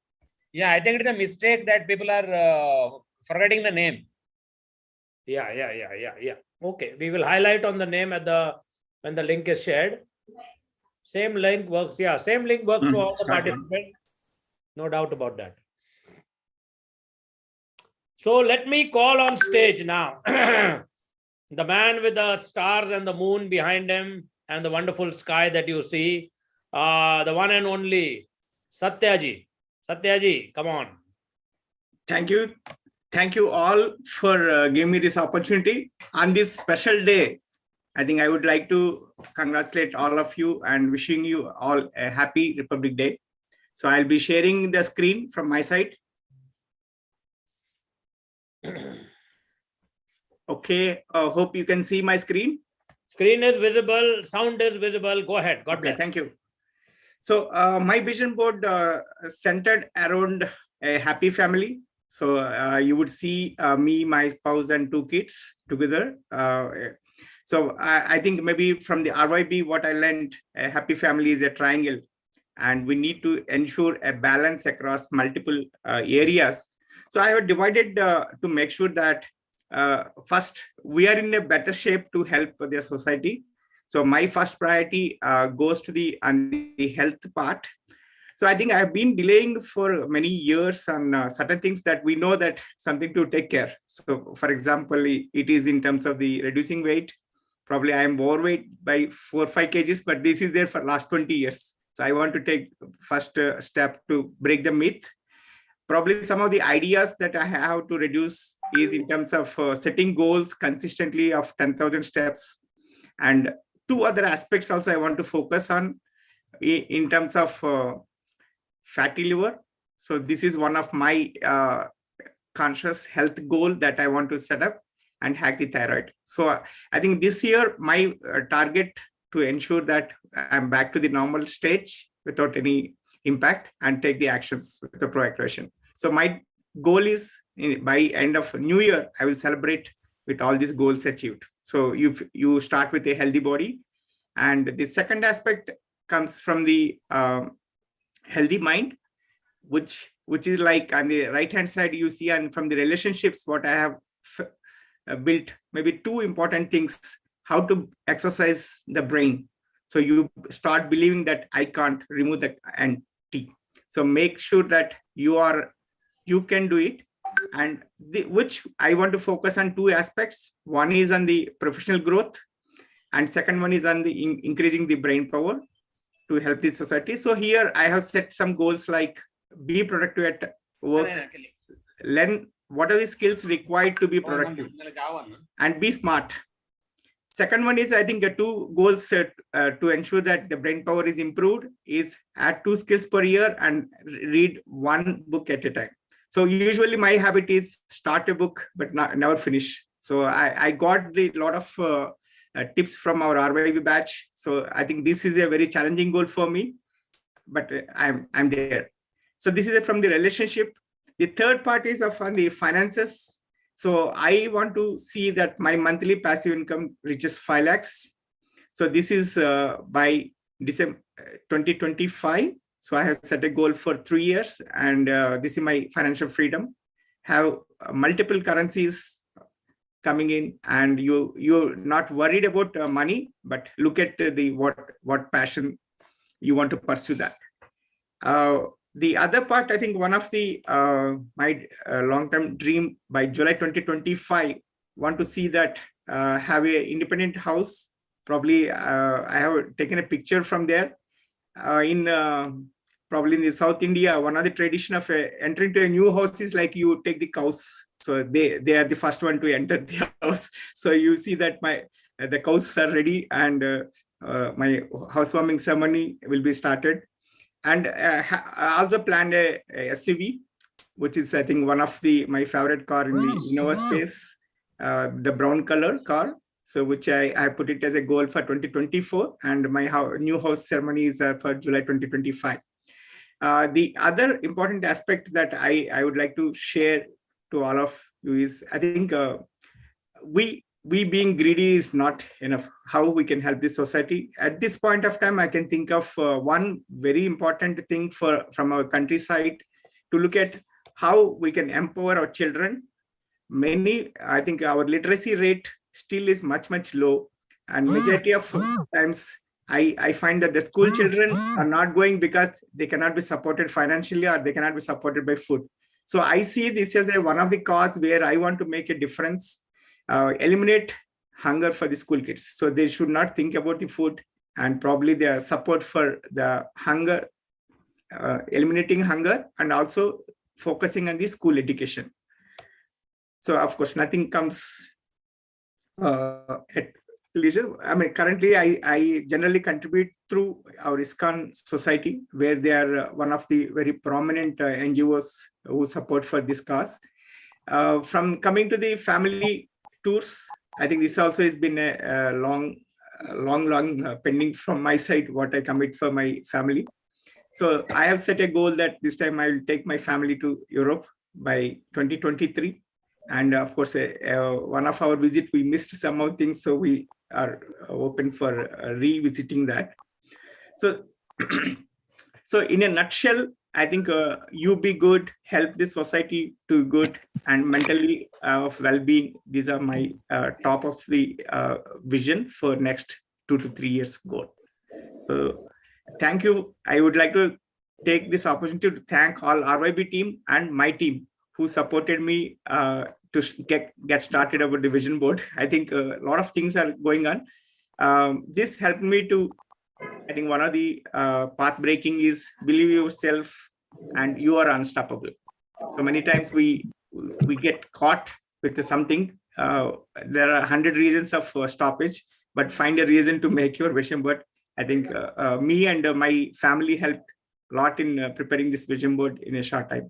Yeah, I think it's a mistake that people are forgetting the name. Yeah. Okay, we will highlight on the name at when the link is shared. Same link works. Yeah, same link works for all the participants. No doubt about that. So let me call on stage now the man with the stars and the moon behind him and the wonderful sky that you see, the one and only Satyaji. Satyaji, come on. Thank you. Thank you all for giving me this opportunity on this special day. I think I would like to congratulate all of you and wishing you all a happy Republic Day. So I'll be sharing the screen from my side. Okay, hope you can see my screen. Screen is visible, sound is visible. Go ahead. God bless. Thank you. So my vision board centered around a happy family. So you would see me, my spouse, and 2 kids together. So I think maybe from the RYB, what I learned, a happy family is a triangle, and we need to ensure a balance across multiple areas. So I have divided to make sure that first, we are in a better shape to help the society. So my first priority goes to the health part. So I think I've been delaying for many years on certain things that we know that something to take care. So for example, it is in terms of the reducing weight. Probably I am overweight by 4 or 5 kgs, but this is there for last 20 years. So I want to take first step to break the myth. Probably some of the ideas that I have to reduce is in terms of setting goals consistently of 10,000 steps. And 2 other aspects also I want to focus on in terms of fatty liver. So this is one of my conscious health goal that I want to set up, and hack the thyroid. So I think this year my target to ensure that I'm back to the normal stage without any impact and take the actions with the proactivation. So my goal is by end of new year, I will celebrate with all these goals achieved. So you start with a healthy body. And the second aspect comes from the healthy mind, which is like on the right hand side, you see, and from the relationships, what I have built, maybe 2 important things: how to exercise the brain. So you start believing that I can't remove the and T. So make sure that you can do it. And which I want to focus on two aspects. One is on the professional growth, and second one is on the increasing the brain power to help the society. So here I have set some goals like be productive at work, learn what are the skills required to be productive, and be smart. Second one is, I think, two goals set to ensure that the brain power is improved is add 2 skills per year and read 1 book at a time. So usually my habit is start a book but never finish. So I got the lot of tips from our RYB batch. So I think this is a very challenging goal for me, but I'm there. So this is from the relationship. The third part is on the finances. So I want to see that my monthly passive income reaches 5 lakhs. So this is by December 2025. So I have set a goal for 3 years, and this is my financial freedom. Have multiple currencies coming in, and you're not worried about money, but look at the what passion you want to pursue that. The other part, I think one of the my long-term dream by July 2025, want to see that have a independent house. Probably I have taken a picture from there. Probably in the South India, one of the tradition of entering to a new house is like you take the cows. So they are the first one to enter the house. So you see that the cows are ready, and my housewarming ceremony will be started. And I also planned a SUV, which is, I think, one of my favorite car in the Innova space, the brown color car. So which I put it as a goal for 2024, and my new house ceremony is for July 2025. The other important aspect that I would like to share to all of you is, I think we being greedy is not enough. How we can help this society at this point of time, I can think of one very important thing from our countryside to look at how we can empower our children. I think our literacy rate still is much low, and majority of times I find that the school children are not going because they cannot be supported financially, or they cannot be supported by food. So I see this as one of the cause where I want to make a difference. Eliminate hunger for the school kids. So they should not think about the food, and probably their support for the hunger, eliminating hunger, and also focusing on the school education. So of course, nothing comes at leisure. I mean, currently I generally contribute through our ISKCON society, where they are one of the very prominent NGOs who support for this cause. From coming to the family tours, I think this also has been a long pending from my side, what I commit for my family. So I have set a goal that this time I will take my family to Europe by 2023. And of course, one of our visit, we missed some of things. So we are open for revisiting that. So, so in a nutshell, I think you be good, help this society to good, and mentally of well-being. These are my top of the vision for next 2 to 3 years goal. So thank you. I would like to take this opportunity to thank all RYB team and my team who supported me to get started about the vision board. I think a lot of things are going on. This helped me to, I think one of the path breaking is believe yourself and you are unstoppable. So many times we get caught with something. There are 100 reasons of stoppage, but find a reason to make your vision board. I think me and my family helped a lot in preparing this vision board in a short time.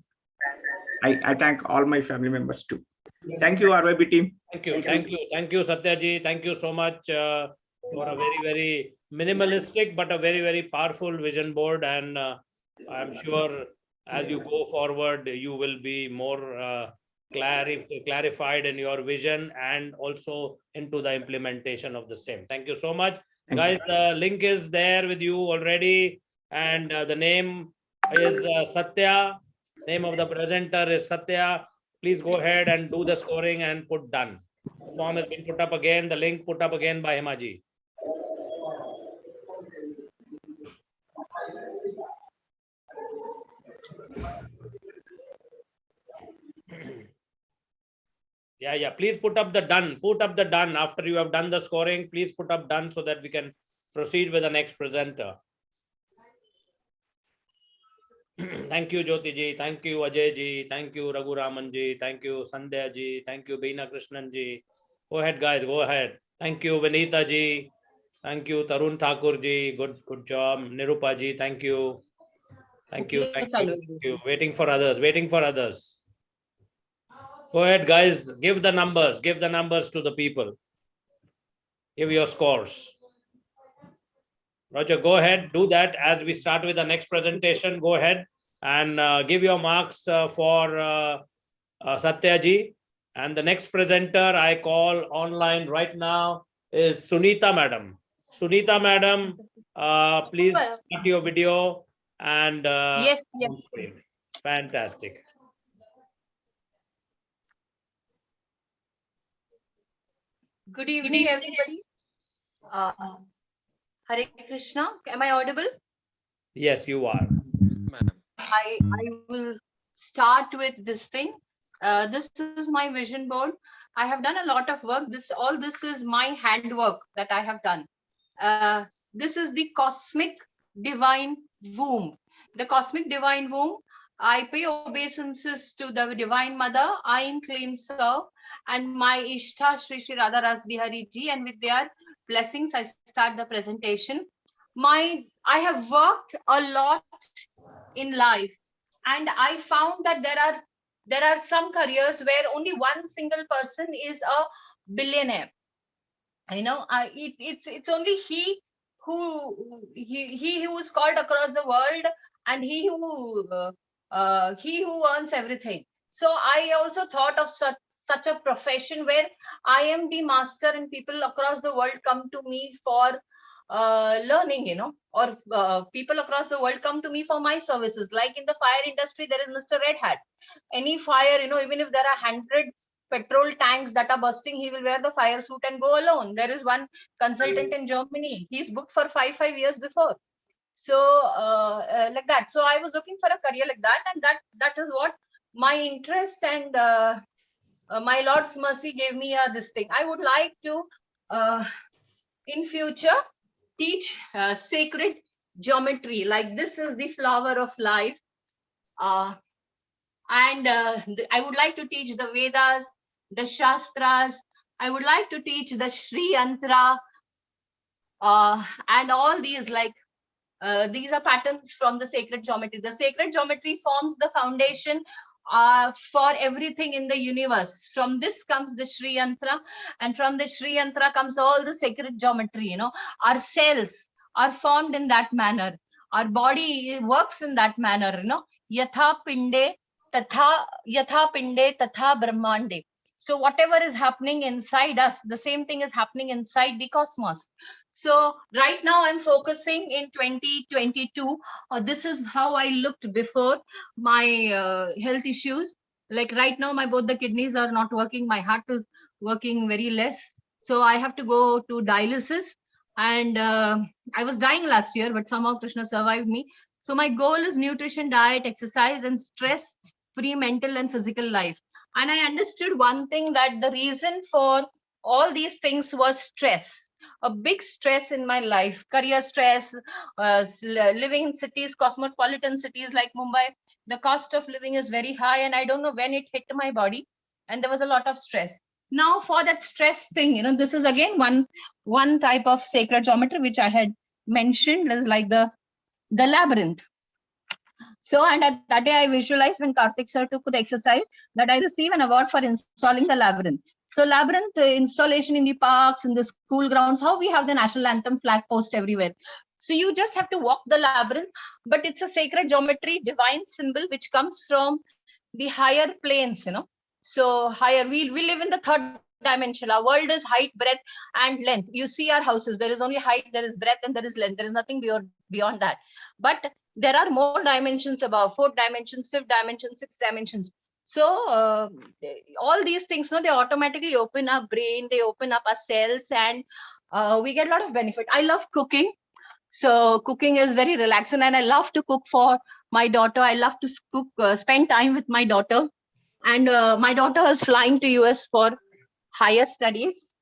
I thank all my family members too. Thank you, RYB team. Thank you, Satyaji. Thank you so much for a very minimalistic but a very powerful vision board. And I'm sure as you go forward, you will be more clarified in your vision and also into the implementation of the same. Thank you so much. Guys, the link is there with you already, and the name is Satya. Name of the presenter is Satya. Please go ahead and do the scoring and put done. The form has been put up again, the link put up again by Himaji. Yeah. Please put up the done. Put up the done after you have done the scoring. Please put up done so that we can proceed with the next presenter. Thank you, Jyoti ji. Thank you, Ajay ji. Thank you, Raghu Raman ji. Thank you, Sandhya ji. Thank you, Beena Krishnan ji. Go ahead, guys. Go ahead. Thank you, Vinita ji. Thank you, Tarun Thakur ji. Good job. Nirupa ji. Thank you. Thank you. Thank you. Thank you. Waiting for others. Waiting for others. Go ahead, guys. Give the numbers. Give the numbers to the people. Give your scores. Roger, go ahead. Do that as we start with the next presentation. Go ahead and give your marks for Satya ji. And the next presenter I call online right now is Sunita madam. Sunita madam, please start your video and Yes. on screen. Fantastic. Good evening, everybody. Hare Krishna. Am I audible? Yes, you are. I will start with this thing. This is my vision board. I have done a lot of work. All this is my handwork that I have done. This is the cosmic divine womb. The cosmic divine womb. I pay obeisances to the divine mother. I am clean serve, and my Ishta Shri Shri Radha Ras Bihari ji, and with their blessings, I start the presentation. I have worked a lot in life, and I found that there are some careers where only one single person is a billionaire. It's only he who is called across the world, and he who earns everything. So I also thought of such a profession where I am the master and people across the world come to me for learning, or people across the world come to me for my services. Like in the fire industry, there is Mr. Red Hat. Any fire, even if there are 100 petrol tanks that are bursting, he will wear the fire suit and go alone. There is one consultant in Germany. He's booked for five years before. So like that. So I was looking for a career like that, and that is what my interest and my Lord's mercy gave me this thing. I would like to in future teach sacred geometry. Like this is the flower of life. And I would like to teach the Vedas, the Shastras. I would like to teach the Sri Yantra, and all these, like these are patterns from the sacred geometry. The sacred geometry forms the foundation for everything in the universe. From this comes the Sri Yantra, and from the Sri Yantra comes all the sacred geometry. Our cells are formed in that manner. Our body works in that manner. Yatha pinde tatha brahmande. So whatever is happening inside us, the same thing is happening inside the cosmos. So right now I'm focusing in 2022. This is how I looked before my health issues. Like right now, both the kidneys are not working. My heart is working very less. So I have to go to dialysis. And I was dying last year, but somehow Krishna survived me. So my goal is nutrition, diet, exercise, and stress-free mental and physical life. And I understood one thing, that the reason for all these things was stress. A big stress in my life, career stress, living in cities, cosmopolitan cities like Mumbai. The cost of living is very high, and I don't know when it hit my body, and there was a lot of stress. Now for that stress thing, this is again one type of sacred geometry which I had mentioned, is like the labyrinth. So, and at that day I visualized when Karthik sir took the exercise that I receive an award for installing the labyrinth. So labyrinth installation in the parks, in the school grounds, how we have the national anthem flag post everywhere. So you just have to walk the labyrinth, but it's a sacred geometry, divine symbol, which comes from the higher planes, So higher, we live in the third dimension. Our world is height, breadth, and length. You see our houses, there is only height, there is breadth, and there is length. There is nothing beyond that. But there are more dimensions above, fourth dimensions, fifth dimension, sixth dimensions. So all these things, they automatically open our brain, they open up our cells, and we get a lot of benefit. I love cooking. So cooking is very relaxing, and I love to cook for my daughter. I love to cook, spend time with my daughter. And my daughter is flying to US for higher studies,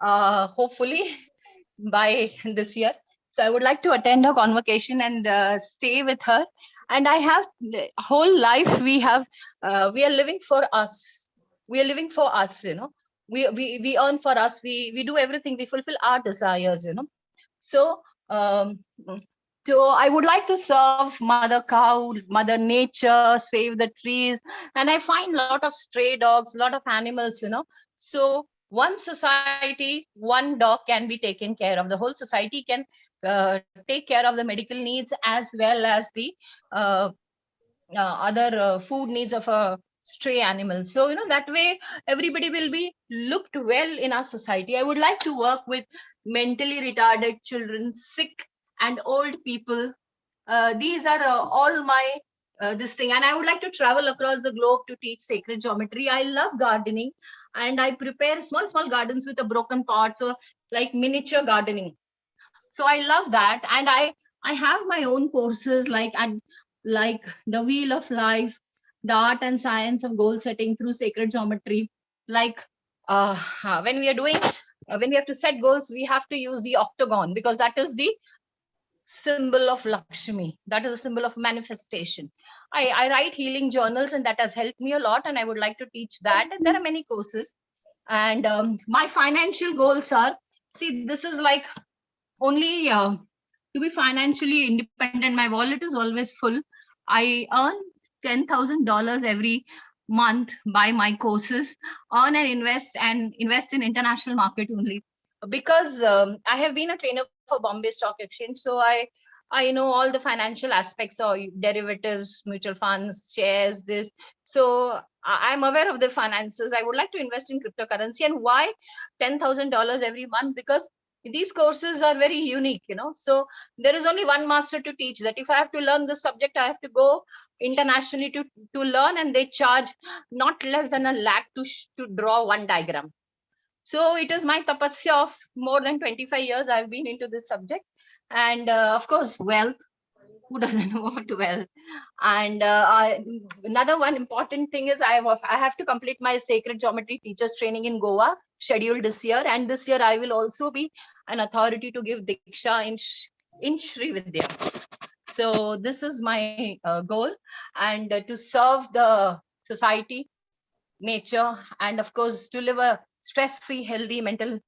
hopefully by this year. So I would like to attend her convocation and stay with her. And I have the whole life we are living for us. We are living for us, we earn for us. We do everything. We fulfill our desires, So, so I would like to serve Mother Cow, Mother Nature, save the trees. And I find a lot of stray dogs, a lot of animals, So one society, one dog can be taken care of. The whole society can take care of the medical needs as well as the other food needs of a stray animal. So, that way everybody will be looked well in our society. I would like to work with mentally retarded children, sick and old people. These are all my this thing. And I would like to travel across the globe to teach sacred geometry. I love gardening, and I prepare small gardens with a broken pot, so like miniature gardening. So I love that. And I have my own courses like the Wheel of Life, the art and science of goal setting through sacred geometry. Like when we are doing when we have to set goals, we have to use the octagon, because that is the symbol of Lakshmi. That is a symbol of manifestation. I write healing journals, and that has helped me a lot, and I would like to teach that. And there are many courses. And my financial goals are, see, this is like only to be financially independent. My wallet is always full. I earn $10,000 every month by my courses, earn and invest in international market only, because I have been a trainer for Bombay Stock Exchange. So I know all the financial aspects of derivatives, mutual funds, shares, this. So I'm aware of the finances. I would like to invest in cryptocurrency. And why $10,000 every month? Because these courses are very unique, So there is only one master to teach that. If I have to learn this subject, I have to go internationally to learn, and they charge not less than $1 lakh to draw one diagram. So it is my tapasya of more than 25 years I've been into this subject. And of course, wealth. Who doesn't want wealth? And another one important thing is I have to complete my sacred geometry teachers training in Goa, scheduled this year. And this year I will also be an authority to give Diksha in Sri Vidya. So this is my goal, and to serve the society, nature, and of course to live a stress-free, healthy, mental,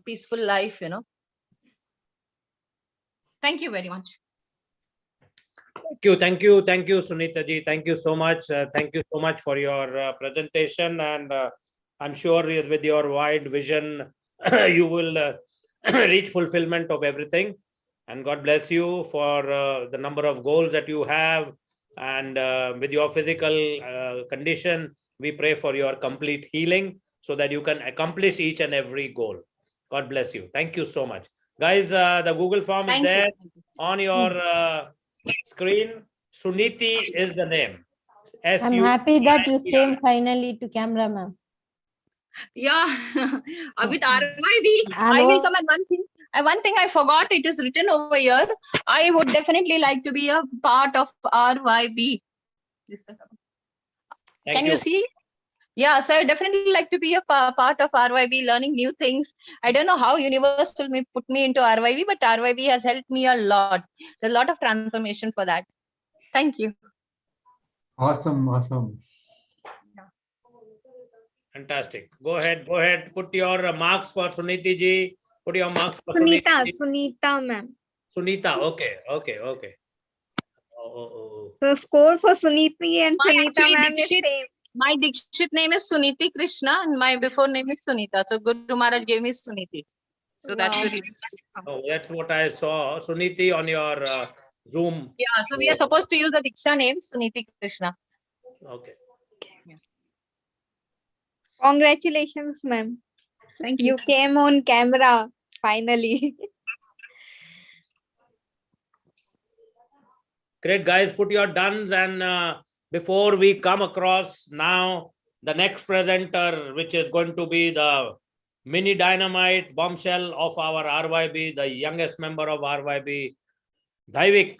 peaceful life, Thank you very much. Thank you, Sunita ji. Thank you so much. Thank you so much for your presentation, and I'm sure with your wide vision, you will reach fulfillment of everything. And God bless you for the number of goals that you have, and with your physical condition, we pray for your complete healing so that you can accomplish each and every goal. God bless you. Thank you so much. Guys, the Google form is there on your screen. Suniti is the name. I'm happy that you came finally to camera, ma'am. Yeah, with RYB, I will come. And one thing I forgot, it is written over here. I would definitely like to be a part of RYB. Can you see? Yeah, so I definitely like to be a part of RYB, learning new things. I don't know how universe will put me into RYB, but RYB has helped me a lot. There's a lot of transformation for that. Thank you. Awesome, awesome. Fantastic. Go ahead. Put your marks for Suniti ji. Put your marks for Sunita, ma'am. Sunita, okay. The score for Suniti and Sunita ma'am is same. My Dikshit name is Suniti Krishna, and my before name is Sunita. So Guru Maharaj gave me Suniti. So that's the reason. Oh, that's what I saw. Suniti on your Zoom. Yeah, so we are supposed to use the Diksha name, Suniti Krishna. Okay. Congratulations, ma'am. Thank you. You came on camera finally. Great, guys. Put your dones, and before we come across now the next presenter, which is going to be the mini dynamite bombshell of our RYB, the youngest member of RYB, Dhaivik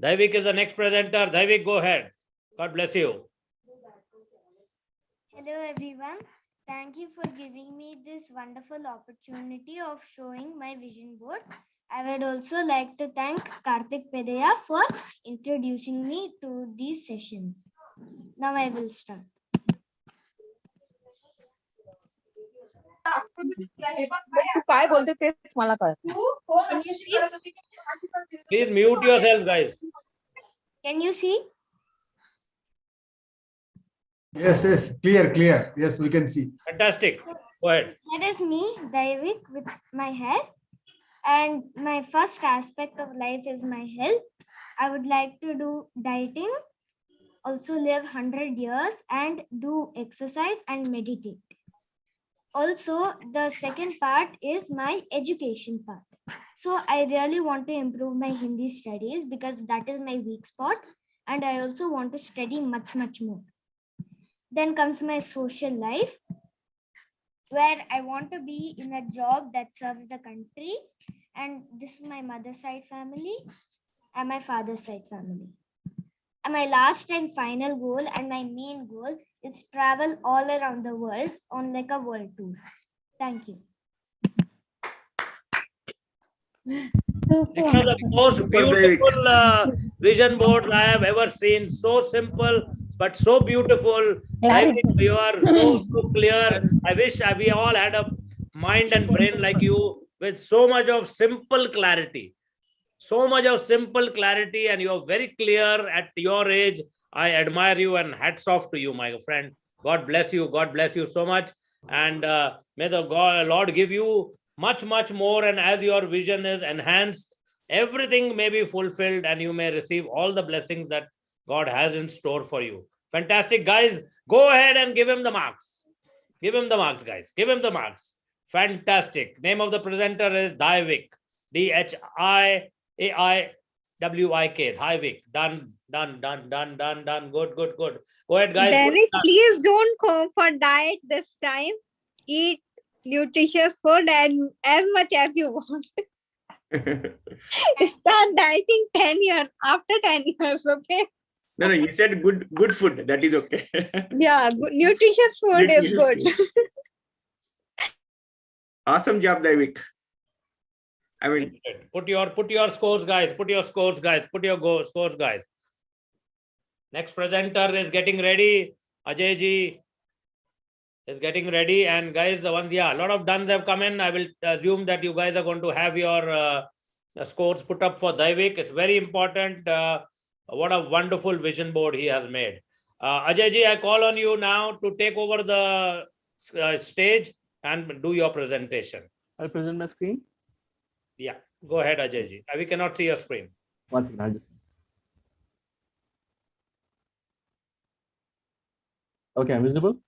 is the next presenter. Dhaivik, go ahead. God bless you. Hello everyone. Thank you for giving me this wonderful opportunity of showing my vision board. I would also like to thank Karthik Pedaya for introducing me to these sessions. Now I will start. काय बोलते तेच मला कळत. Please mute yourself, guys. Can you see? Yes, yes, clear. Yes, we can see. Fantastic. Go ahead. Here is me, Daivik, with my hair. And my first aspect of life is my health. I would like to do dieting, also live 100 years and do exercise and meditate. Also, the second part is my education part. So I really want to improve my Hindi studies because that is my weak spot. And I also want to study much more. Then comes my social life, where I want to be in a job that serves the country. And this is my mother's side family and my father's side family. And my last and final goal and my main goal is travel all around the world on like a world tour. Thank you. It's one of the most beautiful vision boards I have ever seen. So simple, but so beautiful. You are so clear. I wish we all had a mind and brain like you with so much of simple clarity. So much of simple clarity, and you're very clear at your age. I admire you and hats off to you, my friend. God bless you. God bless you so much. And may the Lord give you much more. And as your vision is enhanced, everything may be fulfilled and you may receive all the blessings that God has in store for you. Fantastic, guys. Go ahead and give him the marks. Give him the marks, guys. Give him the marks. Fantastic. Name of the presenter is Daivik. DHIAIWIK. Daivik. Done. Good. Go ahead, guys. Derek, please don't go for diet this time. Eat nutritious food and as much as you want. Start dieting 10 years, after 10 years, okay? No, you said good food. That is okay. Yeah, good, nutritious food is good. Awesome job, Daivik. I mean, put your scores, guys. Put your scores, guys. Next presenter is getting ready. Ajay ji is getting ready. And guys, a lot of duns have come in. I will assume that you guys are going to have your scores put up for Daivik. It's very important. What a wonderful vision board he has made. Ajay ji, I call on you now to take over the stage and do your presentation. I'll present my screen. Yeah, go ahead, Ajay ji. We cannot see your screen. One second, I'll just. Okay, I'm visible?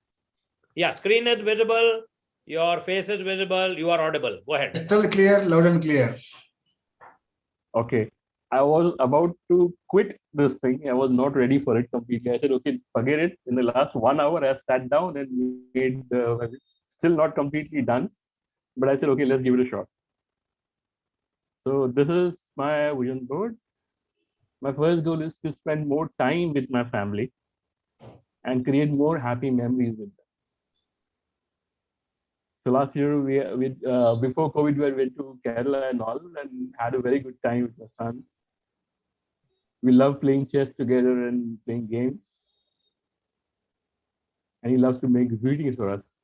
Yeah, screen is visible. Your face is visible. You are audible. Go ahead. Crystal clear, loud and clear. Okay. I was about to quit this thing. I was not ready for it completely. I said, okay, forget it. In the last 1 hour, I sat down and made still not completely done. But I said, okay, let's give it a shot. So this is my vision board. My first goal is to spend more time with my family and create more happy memories with them. So last year, before COVID, we went to Kerala and all and had a very good time with my son. We love playing chess together and playing games. And he loves to make greetings for us.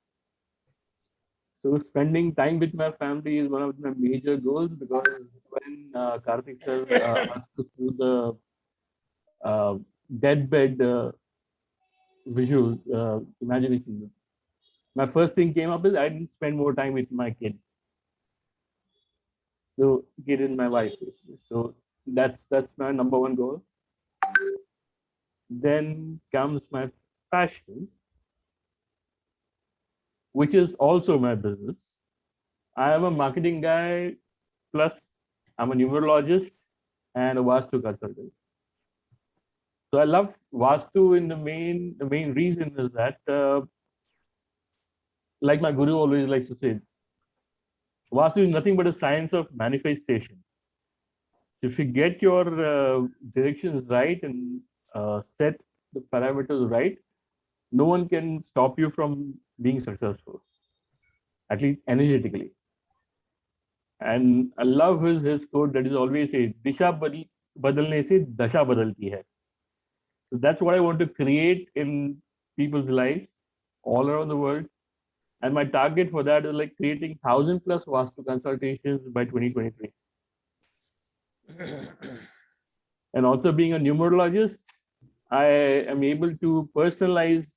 So spending time with my family is one of my major goals, because when Karthik sir asked us to do the deathbed visual imagination, my first thing came up is I didn't spend more time with my kid. So kid is my wife. So that's my number one goal. Then comes my passion, which is also my business. I am a marketing guy, plus I'm a numerologist and a Vastu consultant. So I love Vastu in the main reason is that, like my guru always likes to say, Vastu is nothing but a science of manifestation. If you get your directions right and set the parameters right, no one can stop you from being successful, at least energetically. And I love his quote that is always says, "Disha badalne se dasha badalti hai." So that's what I want to create in people's life all around the world. And my target for that is like creating 1,000+ Vastu consultations by 2023. And also being a numerologist, I am able to personalize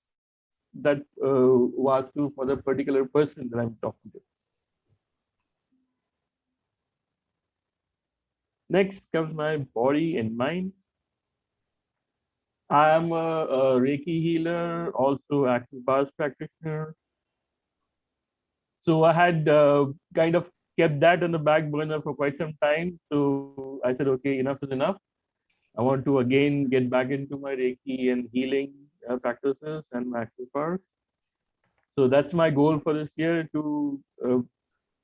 that Vastu for the particular person that I'm talking to. Next comes my body and mind. I am a Reiki healer, also Access Bars practitioner. So I had kind of kept that on the back burner for quite some time. So I said, okay, enough is enough. I want to again get back into my Reiki and healing practices and my Access Bars. So that's my goal for this year, to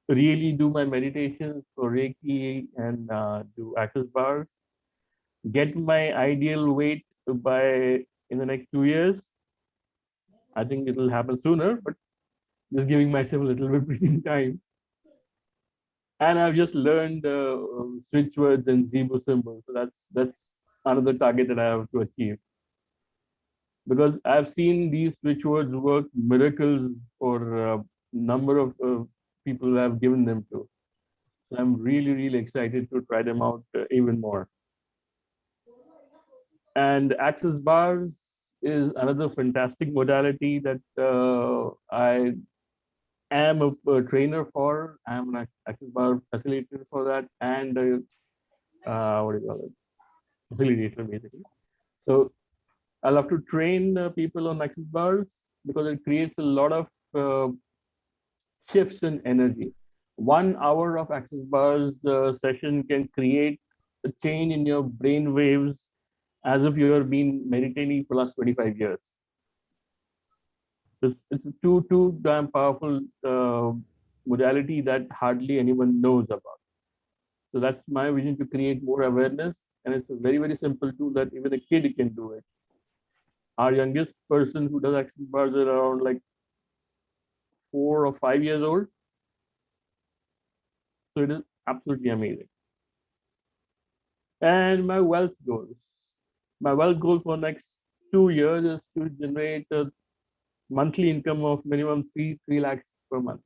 really do my meditations for Reiki and do Access Bars. Get my ideal weight by in the next 2 years. I think it will happen sooner, but just giving myself a little bit breathing time. And I've just learned switch words and Zebo symbols. So that's another target that I have to achieve. Because I've seen these switch words work miracles for a number of people I've given them to. So I'm really, really excited to try them out even more. And Access Bars is another fantastic modality that I am a trainer for. I'm an Access Bar facilitator for that, and what do you call it? Facilitator, basically. So I love to train people on Access Bars because it creates a lot of shifts in energy. 1 hour of Access Bars session can create a change in your brain waves as if you have been meditating for the last 25 years. It's a too damn powerful modality that hardly anyone knows about. So that's my vision, to create more awareness. And it's a very, very simple tool that even a kid can do it. Our youngest person who does Access Bars is around like 4 or 5 years old. So it is absolutely amazing. And my wealth goals. My wealth goal for next 2 years is to generate a monthly income of minimum 3 lakhs per month.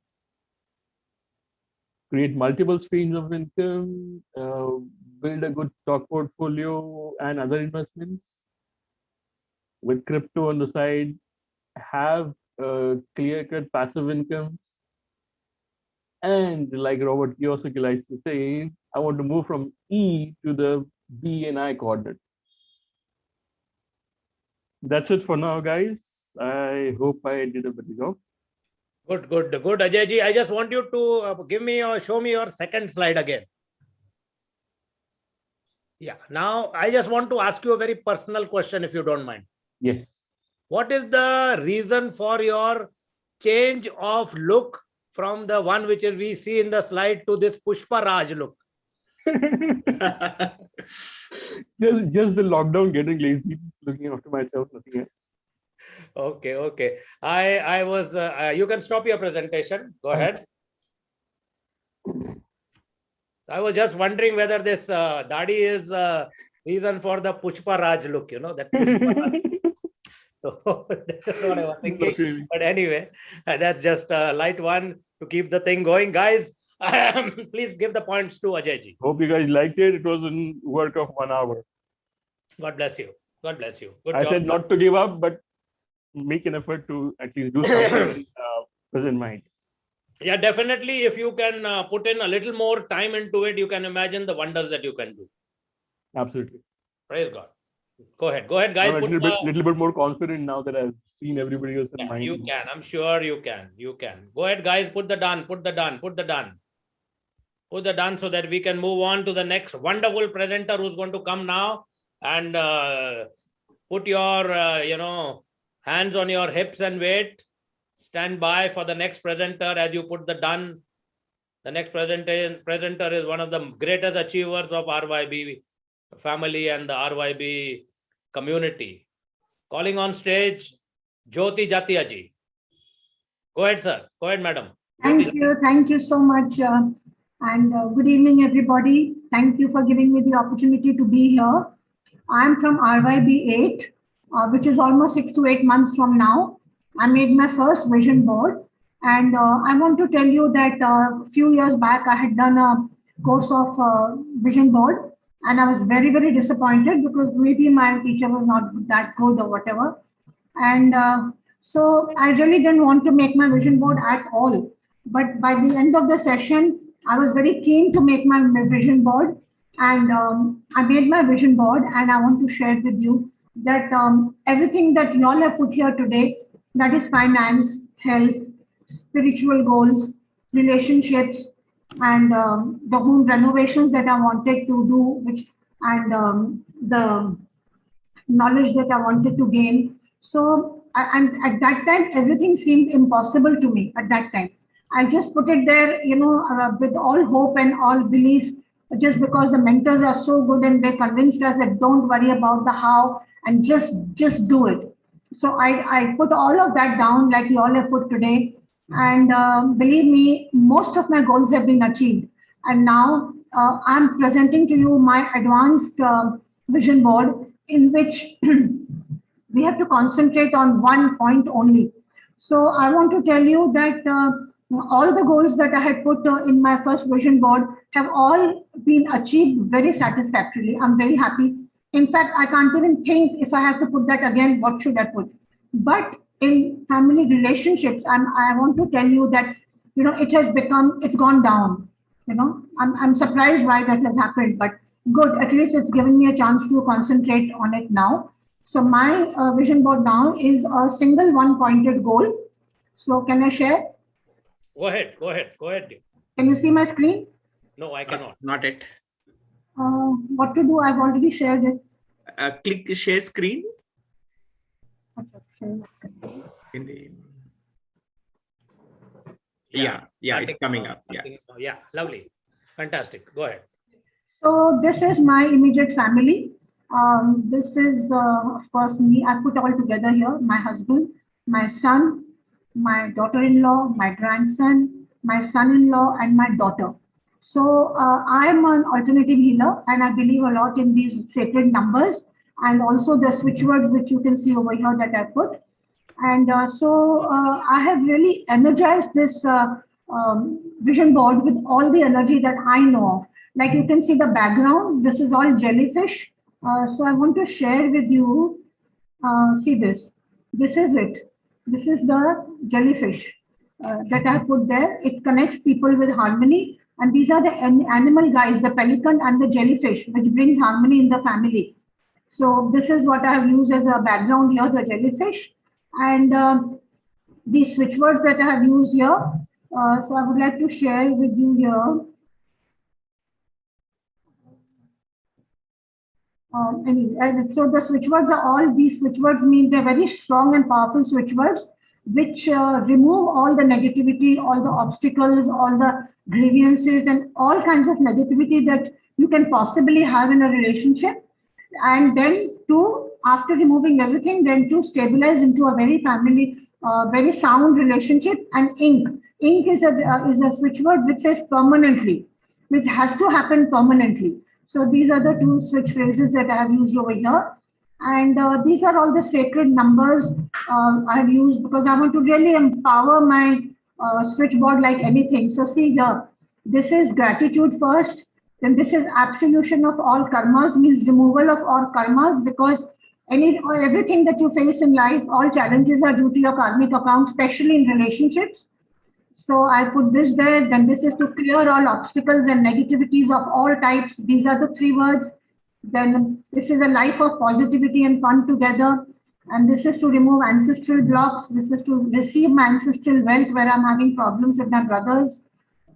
Create multiple streams of income, build a good stock portfolio and other investments with crypto on the side, have clear-cut passive incomes. And like Robert Kiyosaki likes to say, I want to move from E to the B and I coordinate. That's it for now, guys. I hope I did a better job. Good, Ajayji. I just want you to give me or show me your second slide again. Yeah. Now, I just want to ask you a very personal question, if you don't mind. Yes. What is the reason for your change of look from the one which we see in the slide to this Pushpa Raj look? just the lockdown, getting lazy, looking after myself, nothing else. Okay. I was, you can stop your presentation. Go ahead. I was just wondering whether this Dadi is reason for the Pushpa Raj look, that Pushpa Raj. So that's what I was thinking. But anyway, that's just a light one to keep the thing going. Guys, please give the points to Ajayji. Hope you guys liked it. It was a work of 1 hour. God bless you. God bless you. Good I job. said not to give up, but make an effort to at least do something present mind. Yeah, definitely. If you can put in a little more time into it, you can imagine the wonders that you can do. Absolutely. Praise God. Go ahead, guys. I'm a little bit more confident now that I've seen everybody else in mind. You can. I'm sure you can. Go ahead, guys. Put the done. So that we can move on to the next wonderful presenter who's going to come now and put your, hands on your hips and wait. Stand by for the next presenter as you put the done. The next presenter is one of the greatest achievers of RYB family and the RYB community. Calling on stage Jyoti Jatia ji. Go ahead, sir. Go ahead, madam. Thank you so much. And good evening, everybody. Thank you for giving me the opportunity to be here. I'm from RYB 8, which is almost 6 to 8 months from now. I made my first vision board. And I want to tell you that a few years back, I had done a course of vision board. And I was very, very disappointed because maybe my teacher was not that good or whatever. And so I really didn't want to make my vision board at all. But by the end of the session, I was very keen to make my vision board. And I made my vision board, and I want to share with you that everything that you all have put here today, that is finance, health, spiritual goals, relationships, and the home renovations that I wanted to do, and the knowledge that I wanted to gain. So, and at that time, everything seemed impossible to me at that time. I just put it there, with all hope and all belief, just because the mentors are so good and they convinced us that don't worry about the how and just do it. So I put all of that down like you all have put today. And believe me, most of my goals have been achieved. And now I'm presenting to you my advanced vision board, in which we have to concentrate on one point only. So I want to tell you that all the goals that I had put in my first vision board have all been achieved very satisfactorily. I'm very happy. In fact, I can't even think if I have to put that again, what should I put? But in family relationships, I want to tell you that, it's gone down. I'm surprised why that has happened, but good, at least it's given me a chance to concentrate on it now. So my vision board now is a single one-pointed goal. So can I share? Go ahead. Can you see my screen? No, I cannot. Not it. What to do? I've already shared it. Click share screen. In the... Yeah, it's coming up. Yes. Yeah, lovely. Fantastic. Go ahead. So this is my immediate family. This is, of course, me. I put all together here, my husband, my son, my daughter-in-law, my grandson, my son-in-law, and my daughter. So I'm an alternative healer, and I believe a lot in these sacred numbers and also the switch words which you can see over here that I put. And so I have really energized this vision board with all the energy that I know of. Like you can see the background, this is all jellyfish. So I want to share with you, see this. This is it. This is the jellyfish that I put there. It connects people with harmony. And these are the animal guides, the pelican and the jellyfish, which brings harmony in the family. So this is what I have used as a background here, the jellyfish. And these switch words that I have used here. So I would like to share with you here. So the switch words are all, these switch words mean they're very strong and powerful switch words, which remove all the negativity, all the obstacles, all the grievances, and all kinds of negativity that you can possibly have in a relationship. And then after removing everything, then to stabilize into a very family, very sound relationship. And ink is a switch word which says permanently, which has to happen permanently. So these are the two switch phrases that I have used over here. And these are all the sacred numbers I have used because I want to really empower my switchboard like anything. So see here, this is gratitude first. Then this is absolution of all karmas, means removal of all karmas, because everything that you face in life, all challenges are due to your karmic account, especially in relationships. So I put this there. Then this is to clear all obstacles and negativities of all types. These are the 3 words. Then this is a life of positivity and fun together. And this is to remove ancestral blocks. This is to receive my ancestral wealth where I'm having problems with my brothers.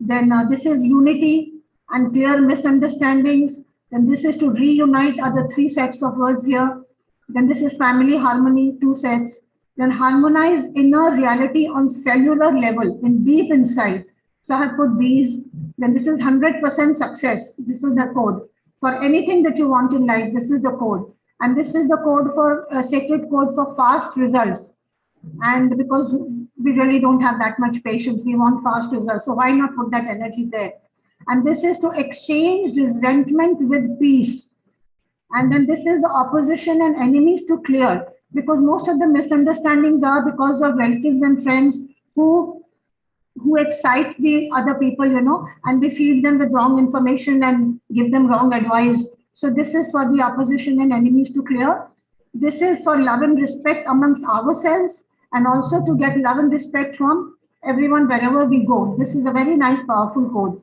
Then this is unity and clear misunderstandings. Then this is to reunite other 3 sets of words here. Then this is family harmony, 2 sets. Then harmonize inner reality on cellular level, in deep inside. So I have put these. Then this is 100% success. This is the code. For anything that you want in life, this is the code. And this is the code for, sacred code for fast results. And because we really don't have that much patience, we want fast results. So why not put that energy there? And this is to exchange resentment with peace. And then this is the opposition and enemies to clear, because most of the misunderstandings are because of relatives and friends who excite the other people, and they feed them with wrong information and give them wrong advice. So this is for the opposition and enemies to clear. This is for love and respect amongst ourselves, and also to get love and respect from everyone wherever we go. This is a very nice, powerful code.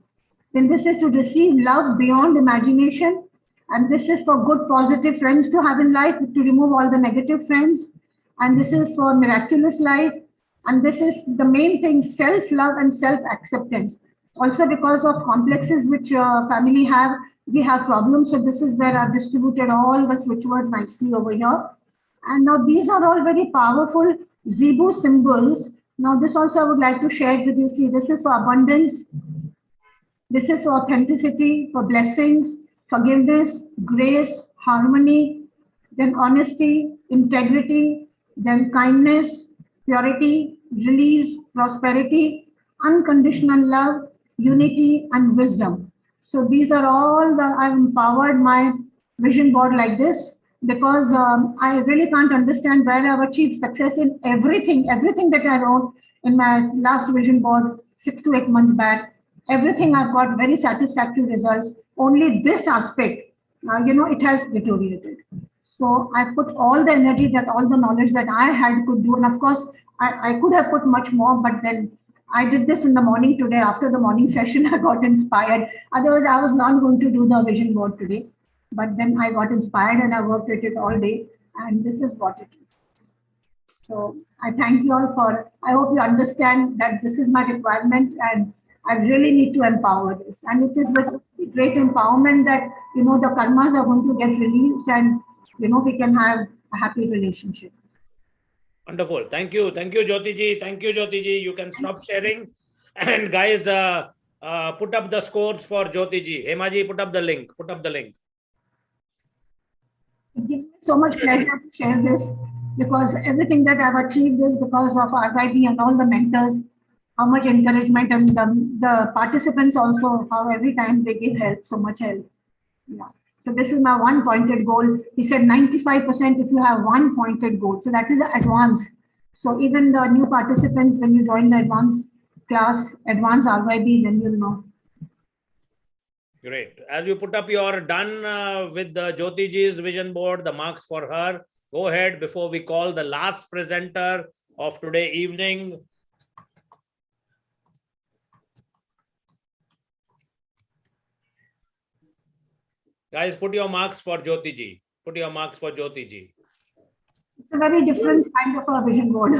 Then this is to receive love beyond imagination. And this is for good, positive friends to have in life, to remove all the negative friends. And this is for miraculous life. And this is the main thing, self-love and self-acceptance. Also, because of complexes which family have, we have problems. So this is where I've distributed all the switch words nicely over here. And now these are all very powerful Zebu symbols. Now this also I would like to share with you. See, this is for abundance. This is for authenticity, for blessings, forgiveness, grace, harmony, then honesty, integrity, then kindness, purity, release, prosperity, unconditional love, unity, and wisdom. So these are all I've empowered my vision board like this, because I really can't understand where I've achieved success in everything that I wrote in my last vision board 6 to 8 months back. Everything I've got very satisfactory results. Only this aspect, it has deteriorated. So I put all the energy, that all the knowledge that I had could do. And of course, I could have put much more, but then I did this in the morning today. After the morning session, I got inspired. Otherwise, I was not going to do the vision board today. But then I got inspired and I worked at it all day. And this is what it is. So I thank you all for, I hope you understand that this is my requirement and I really need to empower this. And it is with great empowerment that, the karmas are going to get released and, we can have a happy relationship. Wonderful. Thank you. Thank you, Jyoti ji. Thank you, Jyoti ji. You can stop sharing. And guys, put up the scores for Jyoti ji. Hema ji, put up the link. Put up the link. It gives me so much pleasure to share this, because everything that I've achieved is because of RYB and all the mentors, how much encouragement, and the participants also, how every time they give help, so much help. Yeah. So this is my one pointed goal. He said 95% if you have one pointed goal. So that is the advance. So even the new participants, when you join the advanced class, advanced RYB, then you'll know. Great. As you put up your done with the Jyoti ji's vision board, the marks for her, go ahead before we call the last presenter of today evening. Guys, put your marks for Jyoti ji. Put your marks for Jyoti ji. It's a very different kind of a vision board.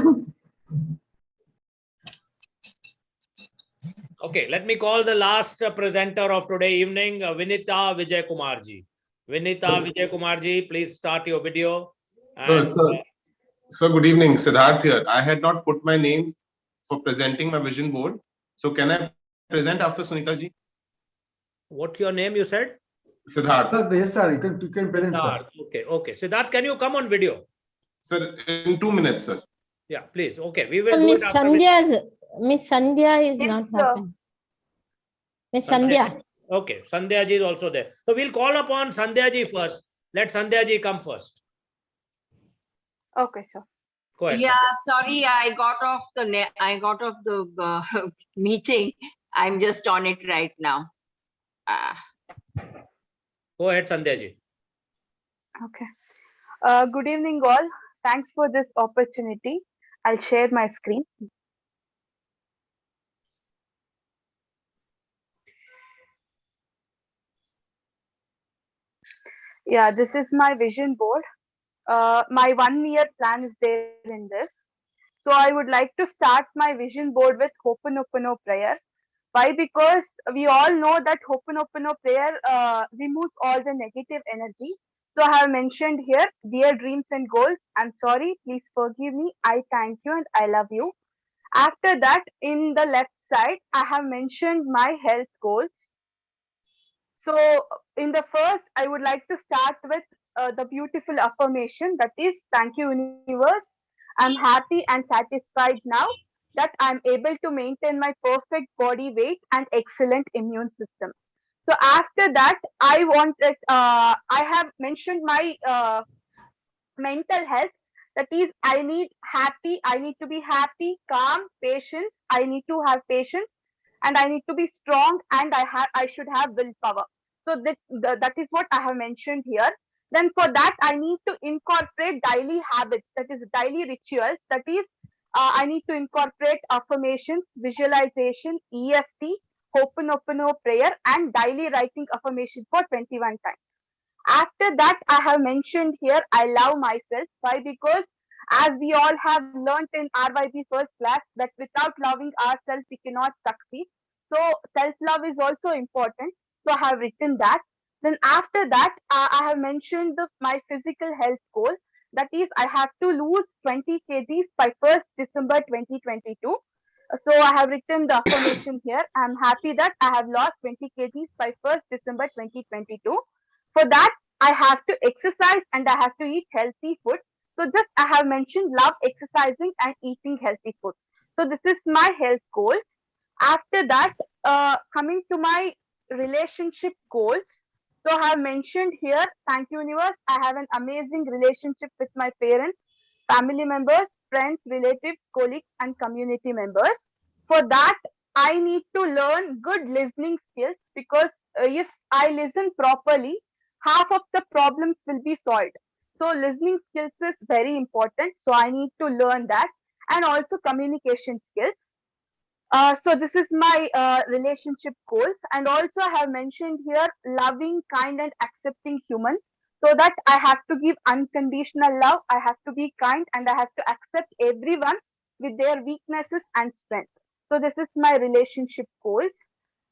Okay, let me call the last presenter of today evening, Vinita Vijay Kumar ji. Vinita Vijay Kumar ji, please start your video. Sir, good evening. Siddharth here. I had not put my name for presenting my vision board. So can I present after Sunita ji? What's your name, you said? Siddharth. Yes, sir. You can present, Siddharth. sir. Okay. Siddharth, can you come on video? Sir, in 2 minutes, sir. Yeah, please. Okay, we will do Miss it after. Miss Sandhya is not happening. Miss Sandhya. Okay, Sandhya ji is also there. So we'll call upon Sandhya ji first. Let Sandhya ji come first. Okay, sir. Go ahead. Yeah, sorry, I got off the meeting. I'm just on it right now. Go ahead, Sandhya ji. Okay. Good evening, all. Thanks for this opportunity. I'll share my screen. Yeah, this is my vision board. My 1 year plan is there in this. So I would like to start my vision board with Ho'oponopono prayer. Why? Because we all know that Ho'oponopono prayer removes all the negative energy. So I have mentioned here, dear dreams and goals, I'm sorry, please forgive me, I thank you and I love you. After that, in the left side, I have mentioned my health goals. So in the first, I would like to start with the beautiful affirmation, that is, thank you universe. I'm happy and satisfied now that I'm able to maintain my perfect body weight and excellent immune system. So after that, I have mentioned my mental health. That is, I need to be happy, calm, patience. I need to have patience and I need to be strong and I should have willpower. So that is what I have mentioned here. Then for that, I need to incorporate daily habits, that is daily rituals. That is, I need to incorporate affirmations, visualization, EFT, Ho'oponopono prayer, and daily writing affirmations for 21 times. After that, I have mentioned here, I love myself. Why? Because as we all have learned in RYB first class that without loving ourselves, we cannot succeed. So self-love is also important. So I have written that. Then after that, I have mentioned my physical health goal. That is, I have to lose 20 kgs by 1st December 2022. So I have written the affirmation here. I'm happy that I have lost 20 kgs by 1st December 2022. For that, I have to exercise and I have to eat healthy food. So just I have mentioned love exercising and eating healthy food. So this is my health goal. After that, coming to my relationship goals. So I have mentioned here, thank you universe, I have an amazing relationship with my parents, family members, friends, relatives, colleagues, and community members. For that, I need to learn good listening skills because if I listen properly, half of the problems will be solved. So listening skills is very important. So I need to learn that, and also communication skills. So this is my relationship goals, and also I have mentioned here loving, kind, and accepting humans. So that I have to give unconditional love, I have to be kind, and I have to accept everyone with their weaknesses and strengths. So this is my relationship goals.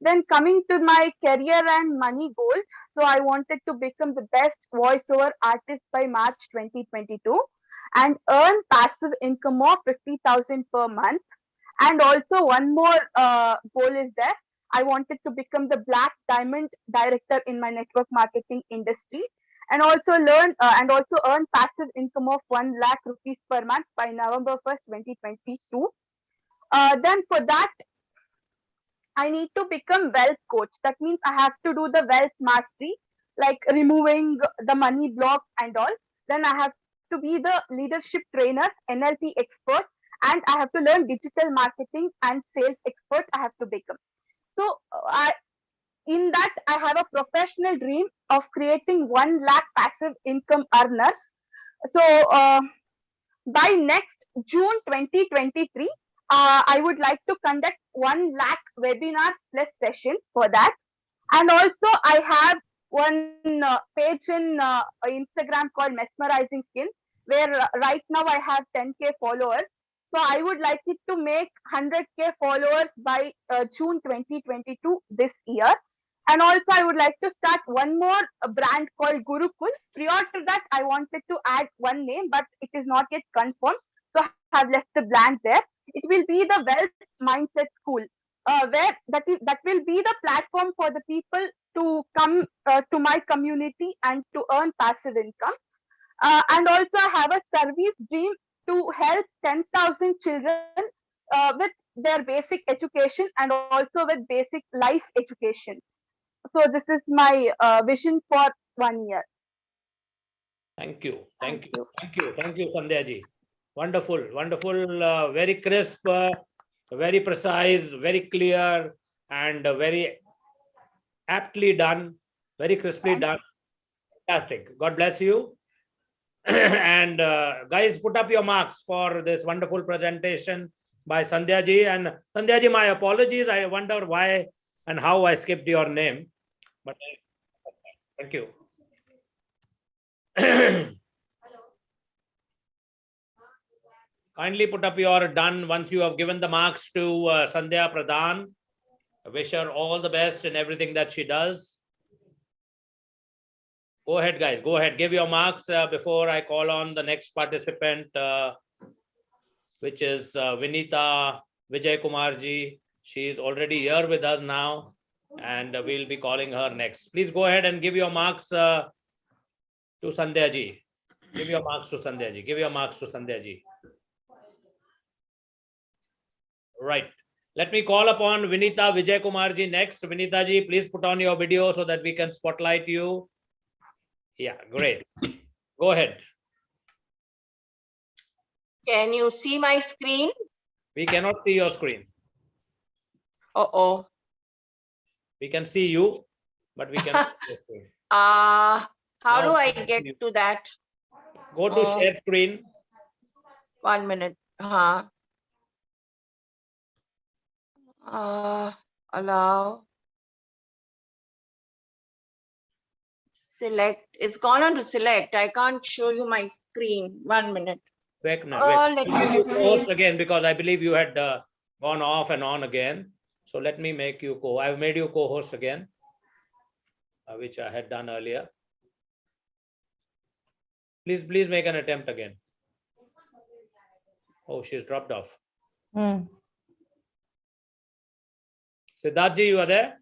Then coming to my career and money goals, so I wanted to become the best voiceover artist by March 2022 and earn passive income of 50,000 per month. And also one more goal is there. I wanted to become the black diamond director in my network marketing industry and also earn passive income of 1 lakh rupees per month by November 1st, 2022. Then for that, I need to become wealth coach. That means I have to do the wealth mastery, like removing the money blocks and all. Then I have to be the leadership trainer, NLP expert, and I have to learn digital marketing and sales expert. I have to become. So in that, I have a professional dream of creating 1 lakh passive income earners. So by next June 2023, I would like to conduct 1 lakh webinars plus sessions for that. And also, I have one page in Instagram called Mesmerizing Skin, where right now I have 10K followers. So I would like it to make 100K followers by June 2022 this year. And also, I would like to start one more brand called Gurukul. Prior to that, I wanted to add one name, but it is not yet confirmed. So I have left the brand there. It will be the Wealth Mindset School, where that will be the platform for the people to come to my community and to earn passive income. And also, I have a service dream to help 10,000 children with their basic education and also with basic life education. So this is my vision for 1 year. Thank you. Thank you. Thank you. Thank you, Sandhya ji. Wonderful. Wonderful. Very crisp, very precise, very clear, and very aptly done. Very crisply done. Fantastic. God bless you. And guys, put up your marks for this wonderful presentation by Sandhya ji. And Sandhya ji, my apologies. I wonder why and how I skipped your name. But thank you. Kindly put up your done once you have given the marks to Sandhya Pradhan. I wish her all the best in everything that she does. Go ahead, guys. Go ahead. Give your marks before I call on the next participant, which is Vinita Vijay Kumar ji. She is already here with us now, and we'll be calling her next. Please go ahead and give your marks to Sandhya ji. Give your marks to Sandhya ji. Give your marks to Sandhya ji. Right. Let me call upon Vinita Vijay Kumar ji next. Vinita ji, please put on your video so that we can spotlight you. Yeah, great. Go ahead. Can you see my screen? We cannot see your screen. Uh-oh. We can see you, but we cannot see your screen. How Now do I we can get see you. to that? Go to share screen. 1 minute. Allow. Select. It's gone on to select. I can't show you my screen. 1 minute. Wait, no, Let I'll me make you just co-host see. again because I believe you had gone off and on again. So let me make you I've made you co-host again, which I had done earlier. Please make an attempt again. Oh, she's dropped off. Siddharth ji, you are there?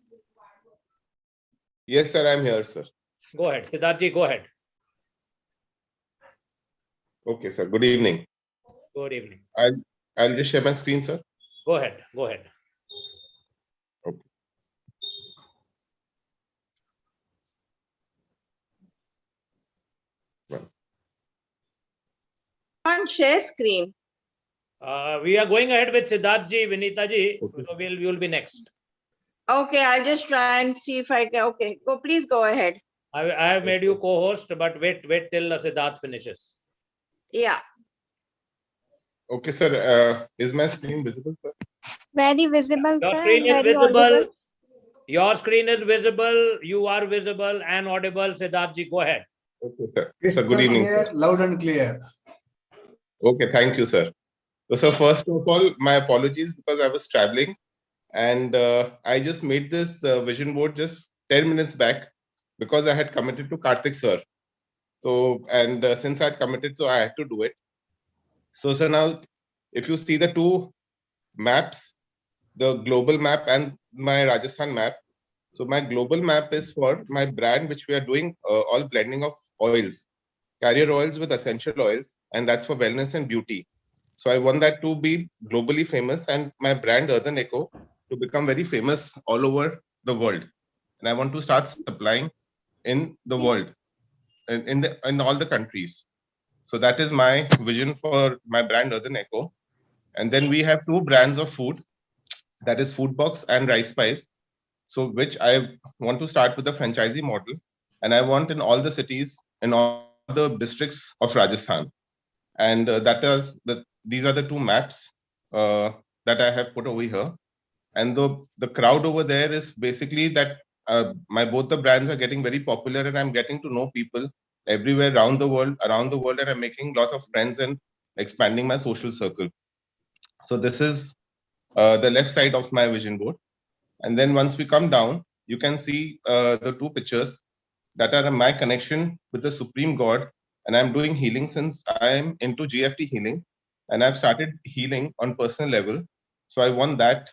Yes, sir, I'm here, sir. Go ahead. Siddharth ji, go ahead. Okay, sir. Good evening. Good evening. I'll just share my screen, sir. Go ahead. Go ahead. Okay. Can't share screen. We are going ahead with Siddharth ji, Vinita ji. Okay. So you'll be next. Okay, I'll just try and see if I can. Okay, please go ahead. I have made you co-host, but wait till Siddharth finishes. Yeah. Okay, sir. Is my screen visible, sir? Very visible, Your sir. screen is Very visible. audible. Your screen is visible. You are visible and audible. Siddharth ji, go ahead. Okay, sir. Crystal Sir, good evening, clear, sir. loud and clear. Okay, thank you, sir. So, first of all, my apologies because I was traveling and I just made this vision board just 10 minutes back because I had committed to Karthik, sir. So, and since I had committed, so I had to do it. So, sir, now if you see the two maps, the global map and my Rajasthan map. So my global map is for my brand, which we are doing all blending of oils, carrier oils with essential oils, and that's for wellness and beauty. So I want that to be globally famous and my brand Earthen Eco to become very famous all over the world. And I want to start supplying in the world, in all the countries. So that is my vision for my brand Earthen Eco. And then we have two brands of food, that is Food Box and Rice Spice. So which I want to start with the franchisee model, and I want in all the cities, in all the districts of Rajasthan. And these are the two maps that I have put over here. And the crowd over there is basically that both the brands are getting very popular, and I'm getting to know people everywhere around the world, and I'm making lots of friends and expanding my social circle. So this is the left side of my vision board. And then once we come down, you can see the two pictures that are my connection with the Supreme God. And I'm doing healing since I'm into GFT healing. And I've started healing on personal level. So I want that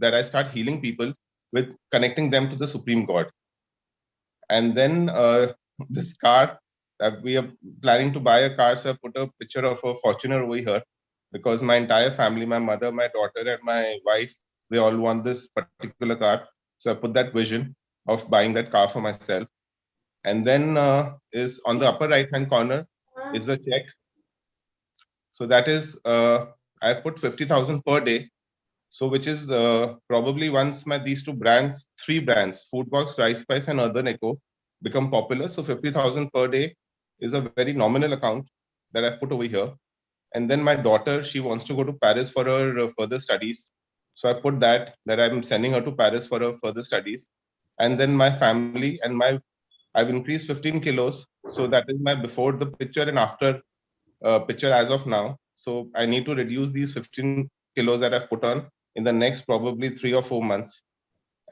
I start healing people with connecting them to the Supreme God. And then this car that we are planning to buy a car. So I put a picture of a Fortuner over here because my entire family, my mother, my daughter, and my wife, they all want this particular car. So I put that vision of buying that car for myself. And then is on the upper right hand corner is the check. So that is I've put 50,000 per day. So which is probably once these two brands, three brands, Foodbox, Rice Spice, and Earthen Eco become popular. So 50,000 per day is a very nominal account that I've put over here. And then my daughter, she wants to go to Paris for her further studies. So I put that I'm sending her to Paris for her further studies. And then my family and I've increased 15 kilos. So that is my before the picture and after picture as of now. So I need to reduce these 15 kilos that I've put on in the next probably 3 or 4 months.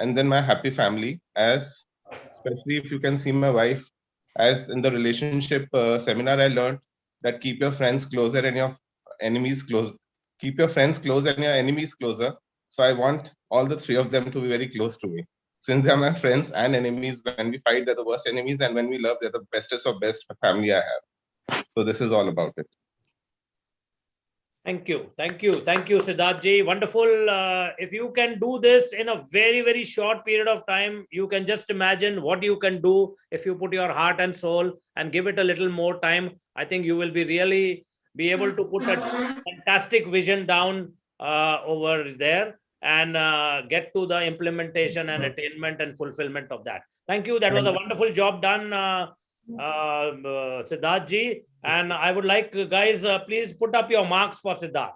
And then my happy family, as especially if you can see my wife, as in the relationship seminar, I learned that keep your friends closer and your enemies close. Keep your friends close and your enemies closer. So I want all the three of them to be very close to me. Since they're my friends and enemies, when we fight, they're the worst enemies. And when we love, they're the bestest of best family I have. So this is all about it. Thank you, Siddharth ji. Wonderful. If you can do this in a very, very short period of time, you can just imagine what you can do if you put your heart and soul and give it a little more time. I think you will be able to put a fantastic vision down over there and get to the implementation and attainment and fulfillment of that. Thank you. That was a wonderful job done, Siddharth ji. And I would like, guys, please put up your marks for Siddharth.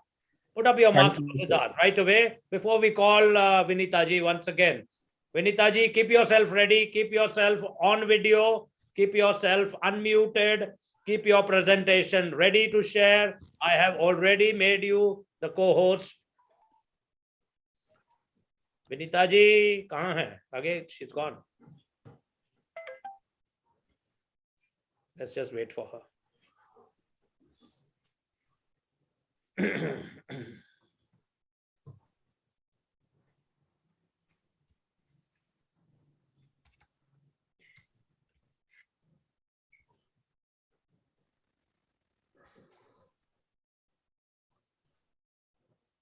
Put up your marks for Siddharth right away before we call Vinita ji once again. Vinita ji, keep yourself ready. Keep yourself on video. Keep yourself unmuted. Keep your presentation ready to share. I have already made you the co-host. Vinita ji, kahan hai? Again, she's gone. Let's just wait for her.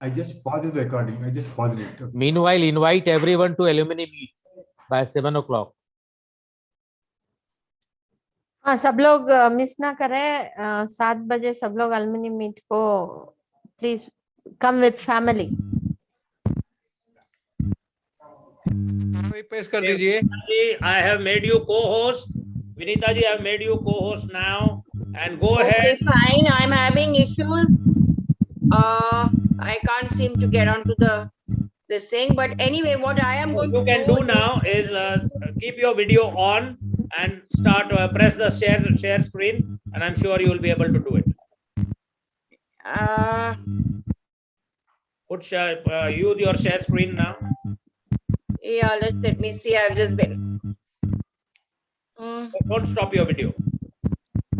I just paused the recording. I just paused it. Okay. Meanwhile, invite everyone to alumni meet by 7 o'clock. हाँ, सब लोग miss ना करें. 7 बजे सब लोग अलुमिनी meet को please come with family. पेश कर दीजिए. I have made you co-host. Vinita ji, I have made you co-host now, and go ahead. Okay, fine. I'm having issues. I can't seem to get onto this thing, but anyway, what I am going you can do now is keep your video on and start press the share screen, and I'm sure you will be able to do it. Use your share screen now. Yeah, let me see. I've just been. Don't stop your video.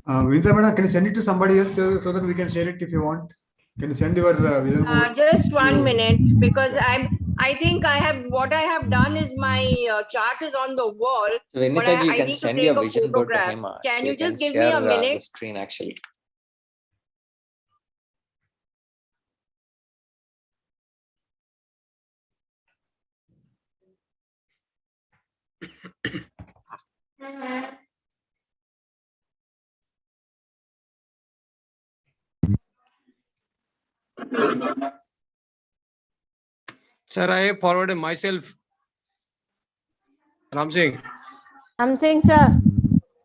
Vinita madam, can you send it to somebody else so that we can share it if you want? Can you send your vision board? Just 1 minute, because I think what I have done is my chart is on the wall. Vinita ji, you can need send to take your a vision board to photograph. Hema. Can She you just can give me a share, the minute? screen actually. Sir, I have forwarded myself. Ram Singh. हम Singh sir.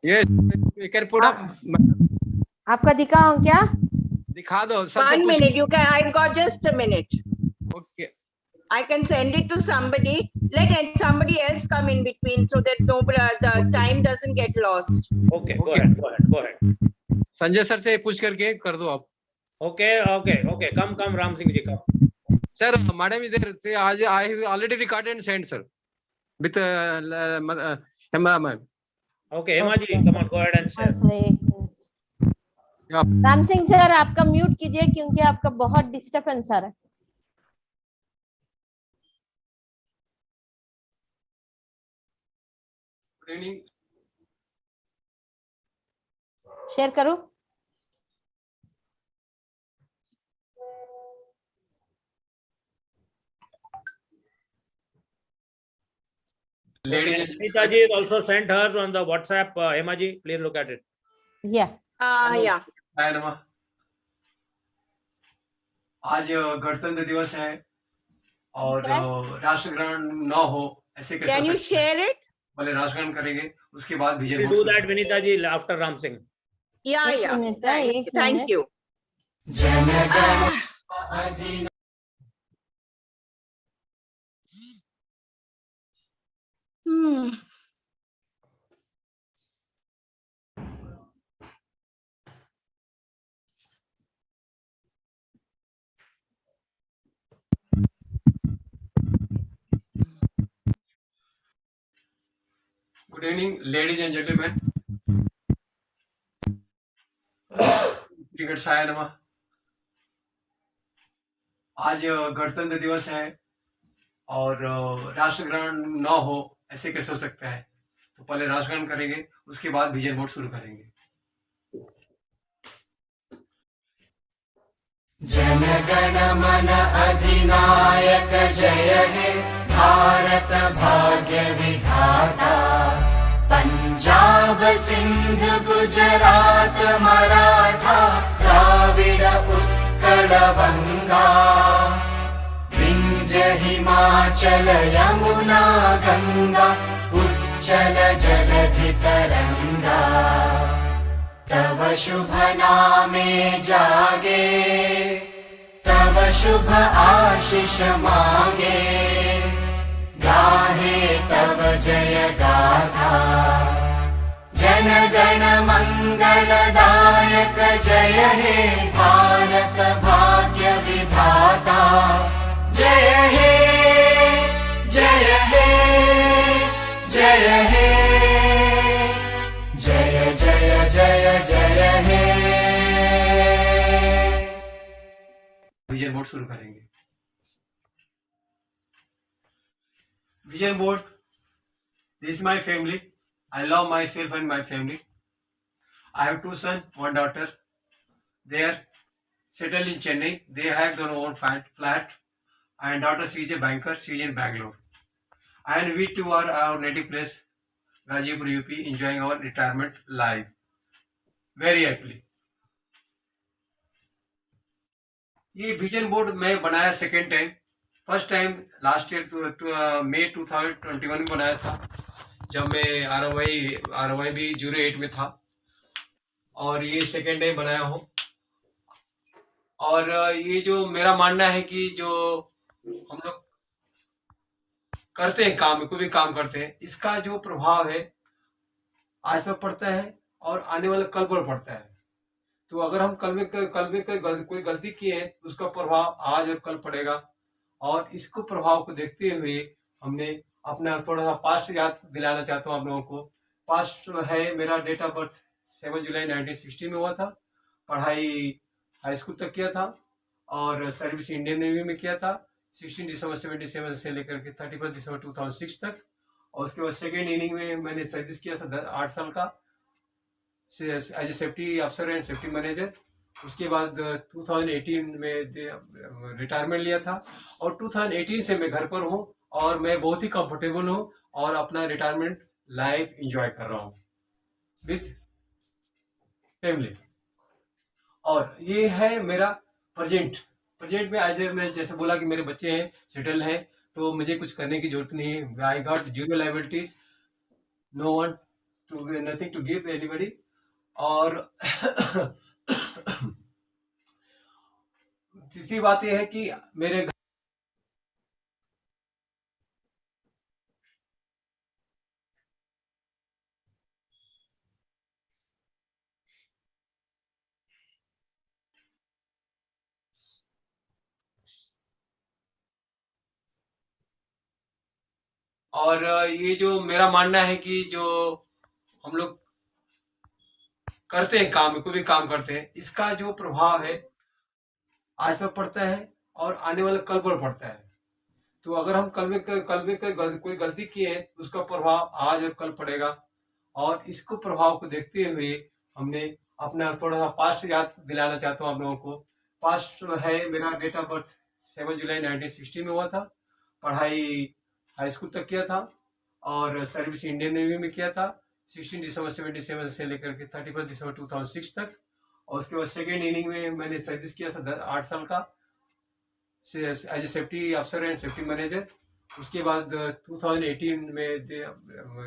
Yes, you can put up. आपका दिखाऊं क्या? दिखा दो. 1 minute. You can. I've got just a minute. Okay. I can send it to somebody. Let somebody else come in between so that the time doesn't get lost. Okay, go ahead. Sanjay sir से पूछ करके कर दो आप. Okay. Come, Ram Singh ji, come. Sir, madam is there. Say, I have already recorded and sent, sir. With Hema ma'am. Okay, Hema ji, come on, go ahead and share. Ram Singh sir, आपका mute कीजिए क्योंकि आपका बहुत disturbance आ रहा है. Good evening. Share करो. Vinita ji has also sent hers on the WhatsApp. Hema ji, please look at it. Yeah. Yeah. आज गणतंत्र दिवस है और राष्ट्र ग्रहण न हो ऐसे कैसे Can you share it? पहले राष्ट्र ग्रहण करेंगे उसके बाद विजय We'll do that, Vinita ji, after Ram Singh. Yeah. Thank you. Good evening, ladies and gentlemen. Cricket साया नमा. आज गणतंत्र दिवस है और राष्ट्र ग्रहण न हो ऐसे कैसे हो सकता है. तो पहले राष्ट्र ग्रहण करेंगे उसके बाद विजन बोर्ड शुरू करेंगे. जनगण मन अधिनायक जय हे भारत भाग्य विधाता पंजाब सिंध गुजरात मराठा द्राविड उत्कल बंगा विंध्य हिमाचल यमुना गंगा उच्चल जलधि तरंगा तव शुभ नामे जागे तव शुभ आशीष मांगे गाहे तव जय गाथा जनगण मंगलदायक जय हे भारत भाग्य विधाता जय हे जय हे जय हे जय जय जय जय हे। विजन बोर्ड शुरू करेंगे। Vision board, this is my family. I love myself and my family. I have 2 sons, 1 daughter. They are settled in Chennai. They have their own flat. And daughter, she is a banker. She is in Bangalore. And we two are our native place, Gazipur, UP, enjoying our retirement life very happily. ये vision board मैं बनाया second time. First time last year May 2021 में बनाया था, जब मैं RYB 08 में था, और ये सेकेंड टाइम बनाया हूँ। और ये जो मेरा मानना है कि जो हम लोग करते हैं काम, कोई भी काम करते हैं, इसका जो प्रभाव है आज पर पड़ता है और आने वाले कल पर पड़ता है। तो अगर हम कल में कोई गलती किए हैं, उसका प्रभाव आज और कल पड़ेगा। और इसको प्रभाव को देखते हुए हमने अपना थोड़ा सा पास्ट याद दिलाना चाहता हूँ आप लोगों को। पास्ट है, मेरा डेट ऑफ बर्थ 7 जुलाई 1960 में हुआ था। पढ़ाई हाई स्कूल तक किया था और सर्विस इंडियन नेवी में किया था 16 दिसंबर 77 से लेकर के 31 दिसंबर 2006 तक। और उसके बाद सेकेंड इनिंग में मैंने सर्विस किया था 8 साल का एज ए सेफ्टी अफसर एंड सेफ्टी मैनेजर। उसके बाद 2018 में रिटायरमेंट लिया था और 2018 से मैं घर पर हूँ और मैं बहुत ही कंफर्टेबल हूँ और अपना रिटायरमेंट लाइफ एंजॉय कर रहा हूँ विथ फैमिली। और ये है मेरा प्रेजेंट में आज मैं जैसे बोला कि मेरे बच्चे हैं, सेटल हैं, तो मुझे कुछ करने की जरूरत नहीं है। I got zero liabilities, nothing to give anybody. और तीसरी बात यह है कि मेरे और ये जो मेरा मानना है कि जो हम लोग करते हैं काम, कोई भी काम करते हैं, इसका जो प्रभाव है आज पर पड़ता है और आने वाले कल पर पड़ता है। तो अगर हम कल में कोई गलती किए हैं, उसका प्रभाव आज और कल पड़ेगा। और इसको प्रभाव को देखते हुए हमने अपना थोड़ा सा पास्ट याद दिलाना चाहता हूँ आप लोगों को। पास्ट है, मेरा डेट ऑफ बर्थ 7 जुलाई 1960 में हुआ था। पढ़ाई हाई स्कूल तक किया था और सर्विस इंडियन नेवी में किया था 16 दिसंबर 77 से लेकर के 31 दिसंबर 2006 तक। और उसके बाद सेकेंड इनिंग में मैंने सर्विस किया था 8 साल का एज ए सेफ्टी अफसर एंड सेफ्टी मैनेजर। उसके बाद 2018 में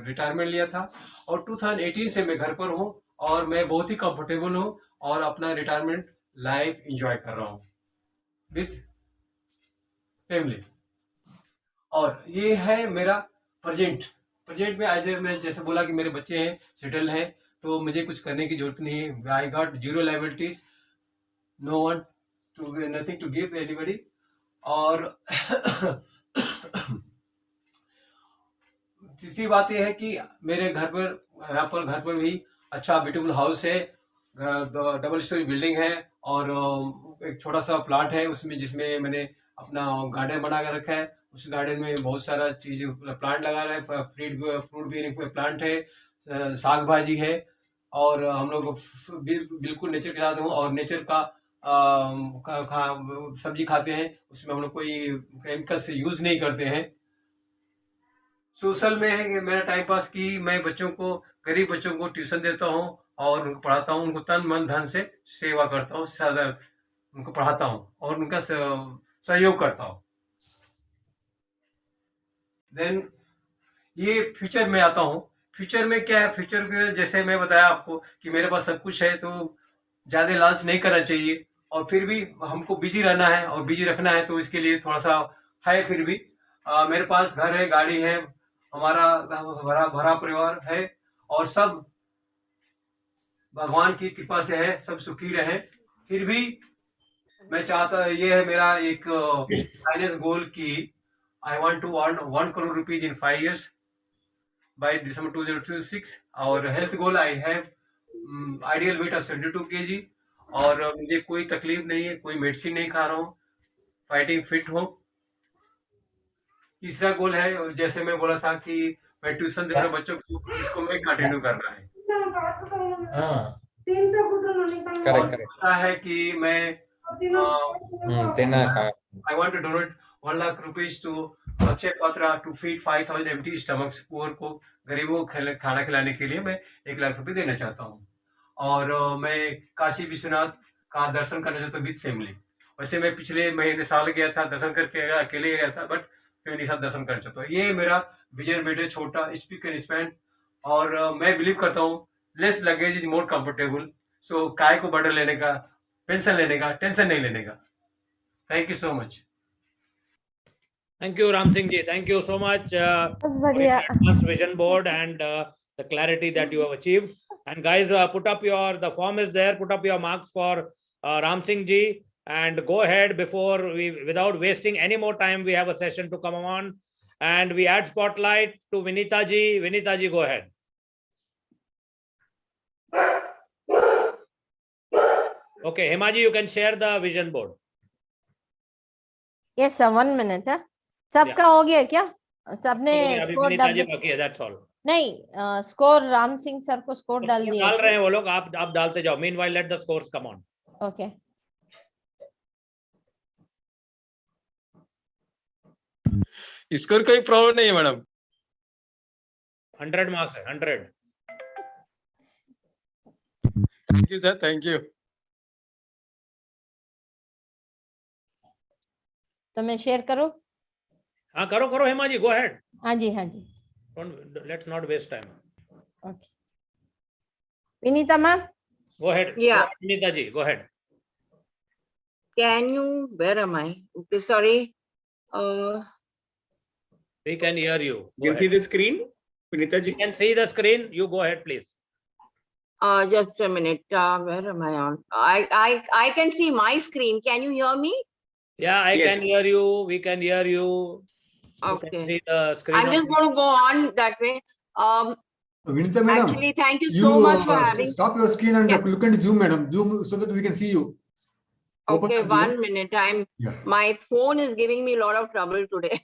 रिटायरमेंट लिया था और 2018 से मैं घर पर हूँ और मैं बहुत ही कंफर्टेबल हूँ और अपना रिटायरमेंट लाइफ एंजॉय कर रहा हूँ विथ फैमिली। और ये है मेरा प्रेजेंट में आज मैं जैसे बोला कि मेरे बच्चे हैं, सेटल हैं, तो मुझे कुछ करने की जरूरत नहीं है। I got zero liabilities, nothing to give anybody. और तीसरी बात यह है कि मेरे घर पर भी अच्छा ब्यूटीफुल हाउस है, डबल स्टोरी बिल्डिंग है और एक छोटा सा प्लाट है उसमें, जिसमें मैंने अपना गार्डन बना कर रखा है। उस गार्डन में बहुत सारा चीज प्लांट लगा रहा है, फ्रूट भी प्लांट है, साग भाजी है। और हम लोग बिल्कुल नेचर के साथ हूँ और नेचर का सब्जी खाते हैं उसमें हम लोग कोई केमिकल से यूज नहीं करते हैं। सोशल में है कि मेरा टाइम पास की मैं बच्चों को, गरीब बच्चों को ट्यूशन देता हूँ और उनको पढ़ाता हूँ, उनको तन मन धन से सेवा करता हूँ, उनको पढ़ाता हूँ और उनका सहयोग करता हूँ। देन ये फ्यूचर में आता हूँ। फ्यूचर में क्या है, फ्यूचर में जैसे मैं बताया आपको कि मेरे पास सब कुछ है, तो ज्यादा लालच नहीं करना चाहिए और फिर भी हमको बिजी रहना है और बिजी रखना है, तो इसके लिए थोड़ा सा है। फिर भी मेरे पास घर है, गाड़ी है, हमारा भरा भरा परिवार है और सब भगवान की कृपा से है, सब सुखी रहे। फिर भी मैं चाहता, ये है मेरा एक फाइनेंस गोल की I want to earn 1 crore rupees in 5 years by December 2026. और health goal I have ideal weight of 72 kg और मुझे कोई तकलीफ नहीं है, कोई मेडिसिन नहीं खा रहा हूँ, फाइटिंग फिट हूँ। तीसरा गोल है, जैसे मैं बोला था कि मैं ट्यूशन दे रहा हूँ बच्चों को, इसको मैं कंटिन्यू करना है। Correct. पता है कि मैं I want to donate 1 lakh rupees to Akshay Patra to feed 5,000 empty stomachs, poor को, गरीबों को खाना खिलाने के लिए मैं 1 लाख रुपए देना चाहता हूँ। और मैं काशी विश्वनाथ का दर्शन करना चाहता हूँ विद फैमिली। वैसे मैं पिछले महीने साल गया था, दर्शन करके अकेले गया था, बट फैमिली के साथ दर्शन कर चाहता हूँ। ये मेरा विजन बेटे, छोटा स्पीक एंड स्पैंड। और मैं बिलीव करता हूँ less luggage is more comfortable. So काय को बर्डन लेने का, पेंशन लेने का, टेंशन नहीं लेने का। Thank you so much. Thank you, Ram Singh ji. Thank you so much for your advanced vision board and the clarity that you have achieved. And guys, put up the form is there. Put up your marks for Ram Singh ji and go ahead without wasting any more time. We have a session to come on and we add spotlight to Vinita ji. Vinita ji, go ahead. Okay, Hema ji, you can share the vision board. Yes, sir, 1 minute. सबका हो गया क्या? सबने score that's all. नहीं, score Ram Singh sir को score डाल दिया। डाल रहे हैं वो लोग, आप डालते जाओ। Meanwhile, let the scores come on. Okay. Score कोई प्रॉब्लम नहीं है मैडम। 100 marks है, 100. Thank you sir, thank you. तो मैं शेयर करूं? हाँ करो हेमा जी, गो अहेड। हाँ जी। Let's not waste time. Okay. Vinita ma'am, go ahead. Yeah. Vinita ji, go ahead. Can you? Where am I? Okay, sorry. We can hear you. You can see the screen, Vinita ji. You can see the screen. You go ahead, please. Just a minute. Where am I on? I can see my screen. Can you hear me? Yeah, I can hear you. We can hear you. Okay. You can see the screen. I'm just going to go on that way. Vinita madam, actually, thank you so much for having. Stop your screen and look at Zoom, madam. Zoom so that we can see you. Okay, 1 minute. My phone is giving me a lot of trouble today.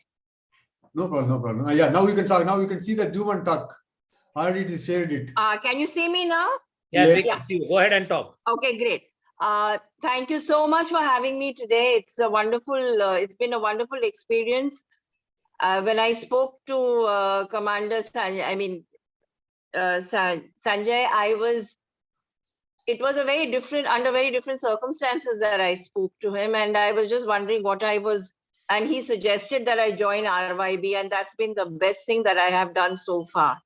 No problem. Yeah, now you can talk. Now you can see the Zoom and talk. Already shared it. Can you see me now? Yes, we can see you. Go ahead and talk. Okay, great. Thank you so much for having me today. It's a wonderful. It's been a wonderful experience. When I spoke to Commander Sanjay, it was under very different circumstances that I spoke to him, and I was just wondering what I was, and he suggested that I join RYB, and that's been the best thing that I have done so far.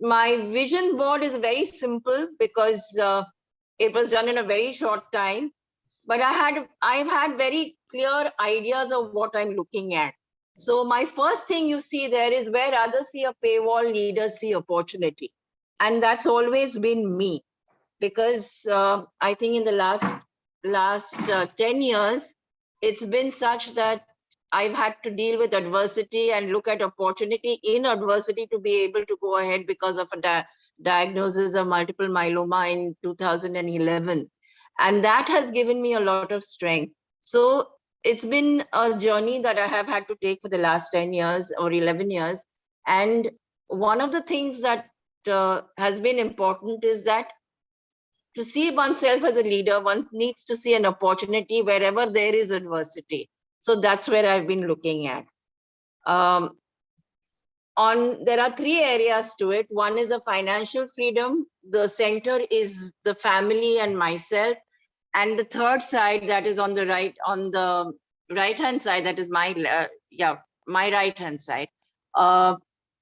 My vision board is very simple because it was done in a very short time, but I've had very clear ideas of what I'm looking at. So my first thing you see there is where others see a paywall, leaders see opportunity. And that's always been me, because I think in the last 10 years, it's been such that I've had to deal with adversity and look at opportunity in adversity to be able to go ahead because of a diagnosis of multiple myeloma in 2011. And that has given me a lot of strength. So it's been a journey that I have had to take for the last 10 years or 11 years. And one of the things that has been important is that to see oneself as a leader, one needs to see an opportunity wherever there is adversity. So that's where I've been looking at. There are three areas to it. One is a financial freedom. The center is the family and myself. And the third side that is on the right-hand side, that is my right-hand side.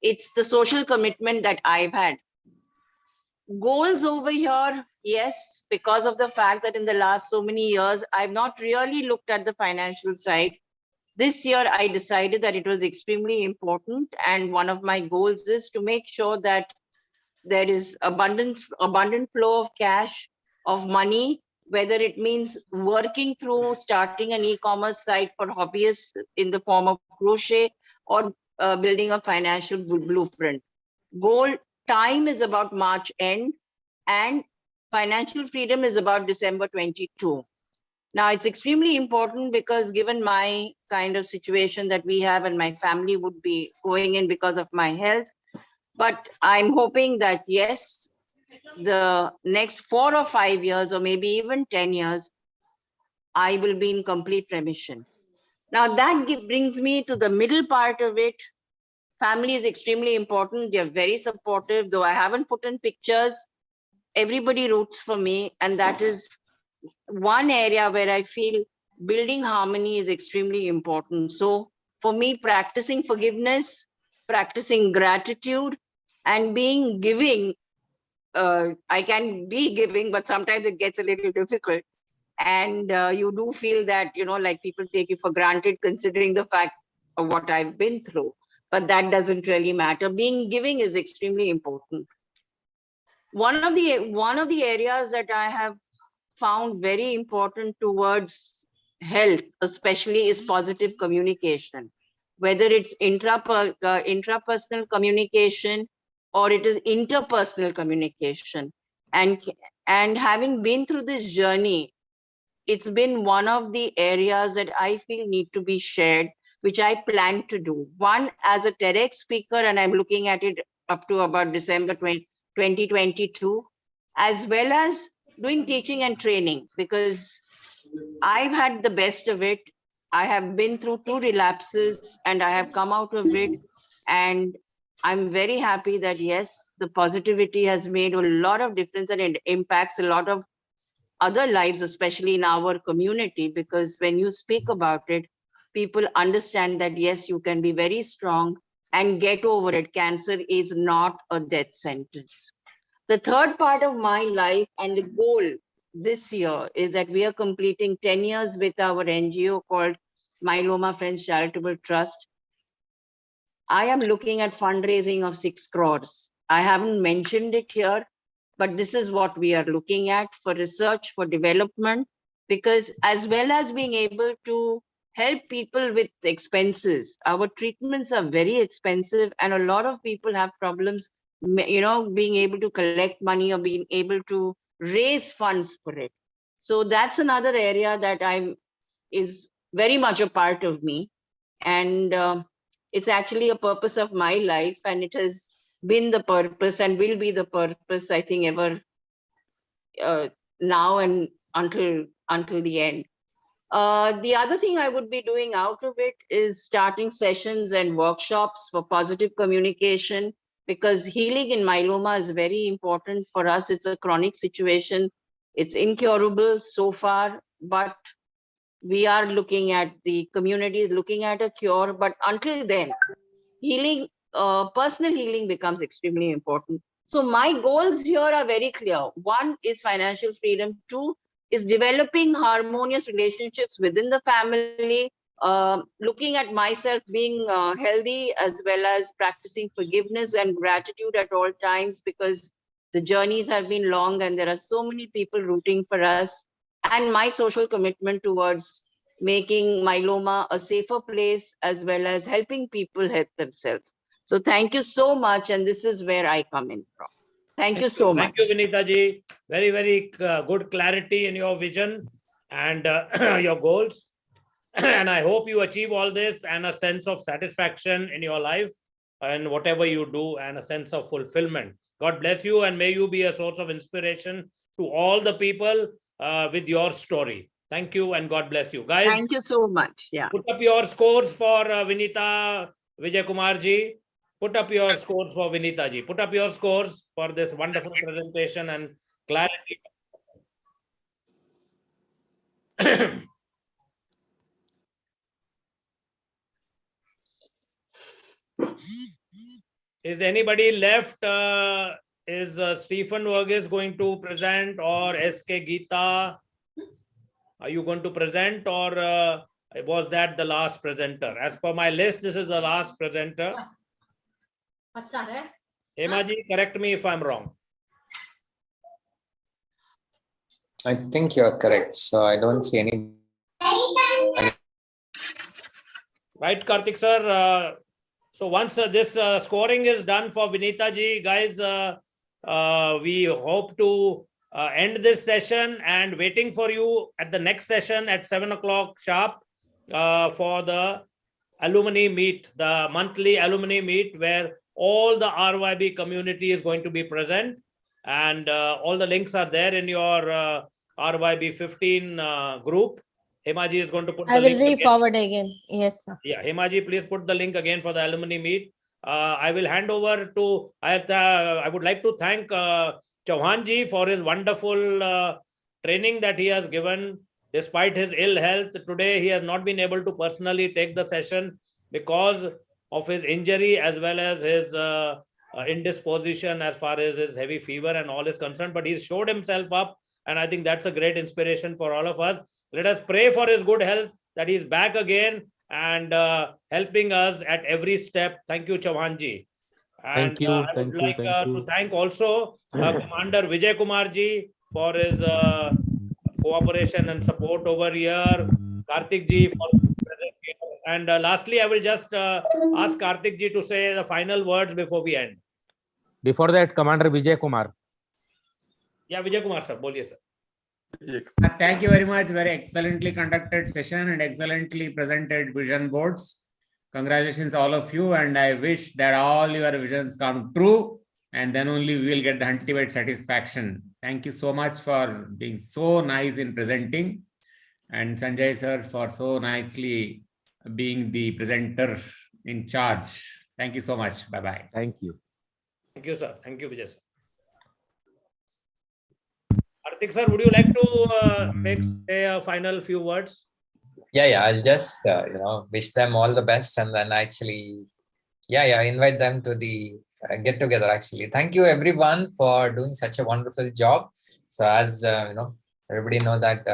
It's the social commitment that I've had. Goals over here, yes, because of the fact that in the last so many years, I've not really looked at the financial side. This year, I decided that it was extremely important. And one of my goals is to make sure that there is abundant flow of cash, of money, whether it means working through starting an e-commerce site for hobbyists in the form of crochet or building a financial blueprint. Goal time is about March end and financial freedom is about December 22. Now, it's extremely important because given my kind of situation that we have and my family would be going in because of my health, but I'm hoping that, yes, the next 4 or 5 years, or maybe even 10 years, I will be in complete remission. Now, that brings me to the middle part of it. Family is extremely important. They're very supportive, though I haven't put in pictures. Everybody roots for me, and that is one area where I feel building harmony is extremely important. So for me, practicing forgiveness, practicing gratitude, and being giving, I can be giving, but sometimes it gets a little difficult. And you do feel that, like people take you for granted considering the fact of what I've been through. But that doesn't really matter. Being giving is extremely important. One of the areas that I have found very important towards health, especially, is positive communication. Whether it's intrapersonal communication or it is interpersonal communication. And having been through this journey, it's been one of the areas that I feel need to be shared, which I plan to do. One, as a TEDx speaker, and I'm looking at it up to about December 2022, as well as doing teaching and training, because I've had the best of it. I have been through 2 relapses and I have come out of it. And I'm very happy that, yes, the positivity has made a lot of difference and it impacts a lot of other lives, especially in our community, because when you speak about it, people understand that, yes, you can be very strong and get over it. Cancer is not a death sentence. The third part of my life and the goal this year is that we are completing 10 years with our NGO called Myeloma Friends Charitable Trust. I am looking at fundraising of 6 crores. I haven't mentioned it here, but this is what we are looking at for research, for development, because as well as being able to help people with expenses, our treatments are very expensive and a lot of people have problems, being able to collect money or being able to raise funds for it. So that's another area that is very much a part of me. And it's actually a purpose of my life, and it has been the purpose and will be the purpose, I think, ever now and until the end. The other thing I would be doing out of it is starting sessions and workshops for positive communication, because healing in myeloma is very important for us. It's a chronic situation. It's incurable so far, but we are looking at, the community is looking at a cure. But until then, healing, personal healing becomes extremely important. So my goals here are very clear. 1 is financial freedom. 2 is developing harmonious relationships within the family, looking at myself being healthy, as well as practicing forgiveness and gratitude at all times, because the journeys have been long and there are so many people rooting for us, and my social commitment towards making myeloma a safer place, as well as helping people help themselves. So thank you so much. And this is where I come in from. Thank you so much. Thank you, Vinita ji. Very, very good clarity in your vision and your goals. And I hope you achieve all this and a sense of satisfaction in your life and whatever you do, and a sense of fulfillment. God bless you, and may you be a source of inspiration to all the people with your story. Thank you and God bless you. Guys, Thank you so much. Yeah. put up your scores for Vinita Vijay Kumar ji. Put up your scores for Vinita ji. Put up your scores for this wonderful presentation and clarity. Is anybody left? Is Stephen Verghese going to present, or SK Geeta? Are you going to present, or was that the last presenter? As per my list, this is the last presenter. Hema ji, correct me if I'm wrong. I think you're correct. So I don't see any. Right, Karthik sir. So once this scoring is done for Vinita ji, guys, we hope to end this session and waiting for you at the next session at 7 o'clock sharp for the alumni meet, the monthly alumni meet, where all the RYB community is going to be present, and all the links are there in your RYB 15 group. Hema ji is going to put I the will link re-forward again. Yes, sir. Yeah, Hema ji, please put the link again for the alumni meet. I will hand over to, I would like to thank Chauhan ji for his wonderful training that he has given. Despite his ill health, today he has not been able to personally take the session because of his injury as well as his indisposition as far as his heavy fever and all is concerned. But he's showed himself up, and I think that's a great inspiration for all of us. Let us pray for his good health, that he's back again and helping us at every step. Thank you, Chauhan ji. And Thank you. I would like to thank also Commander Vijay Kumar ji for his cooperation and support over here. Karthik ji for present here. And lastly, I will just ask Karthik ji to say the final words before we end. Before that, Commander Vijay Kumar. Yeah, Vijay Kumar sir, boliye sir. Thank you very much. Very excellently conducted session and excellently presented vision boards. Congratulations all of you, and I wish that all your visions come true, and then only we will get the ultimate satisfaction. Thank you so much for being so nice in presenting, and Sanjay sir for so nicely being the presenter in charge. Thank you so much. Bye-bye. Thank you. Thank you, sir. Thank you, Vijay sir. Karthik sir, would you like to say a final few words? Yeah. I'll just wish them all the best, and then actually, invite them to the get together. Actually, thank you everyone for doing such a wonderful job. So as everybody know that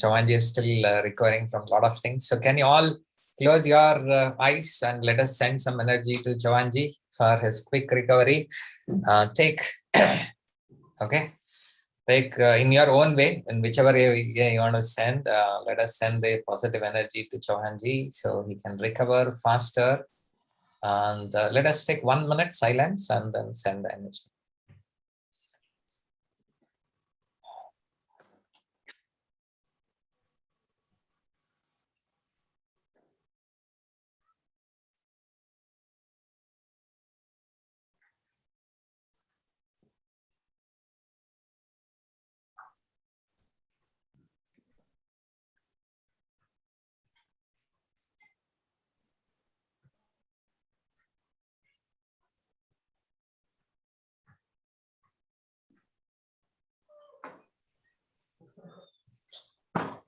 Chauhan ji is still recovering from a lot of things. So can you all close your eyes and let us send some energy to Chauhan ji for his quick recovery. Take in your own way, in whichever way you want to send, let us send the positive energy to Chauhan ji so he can recover faster. And let us take 1 minute silence and then send the energy.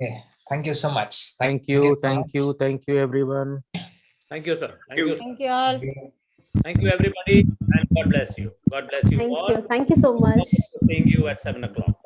Okay. Thank you so much. Thank you everyone. Thank you, sir. Thank you. Thank you all. Thank you, everybody, and God bless you. God bless you all. Thank you so much. Seeing you at 7 o'clock.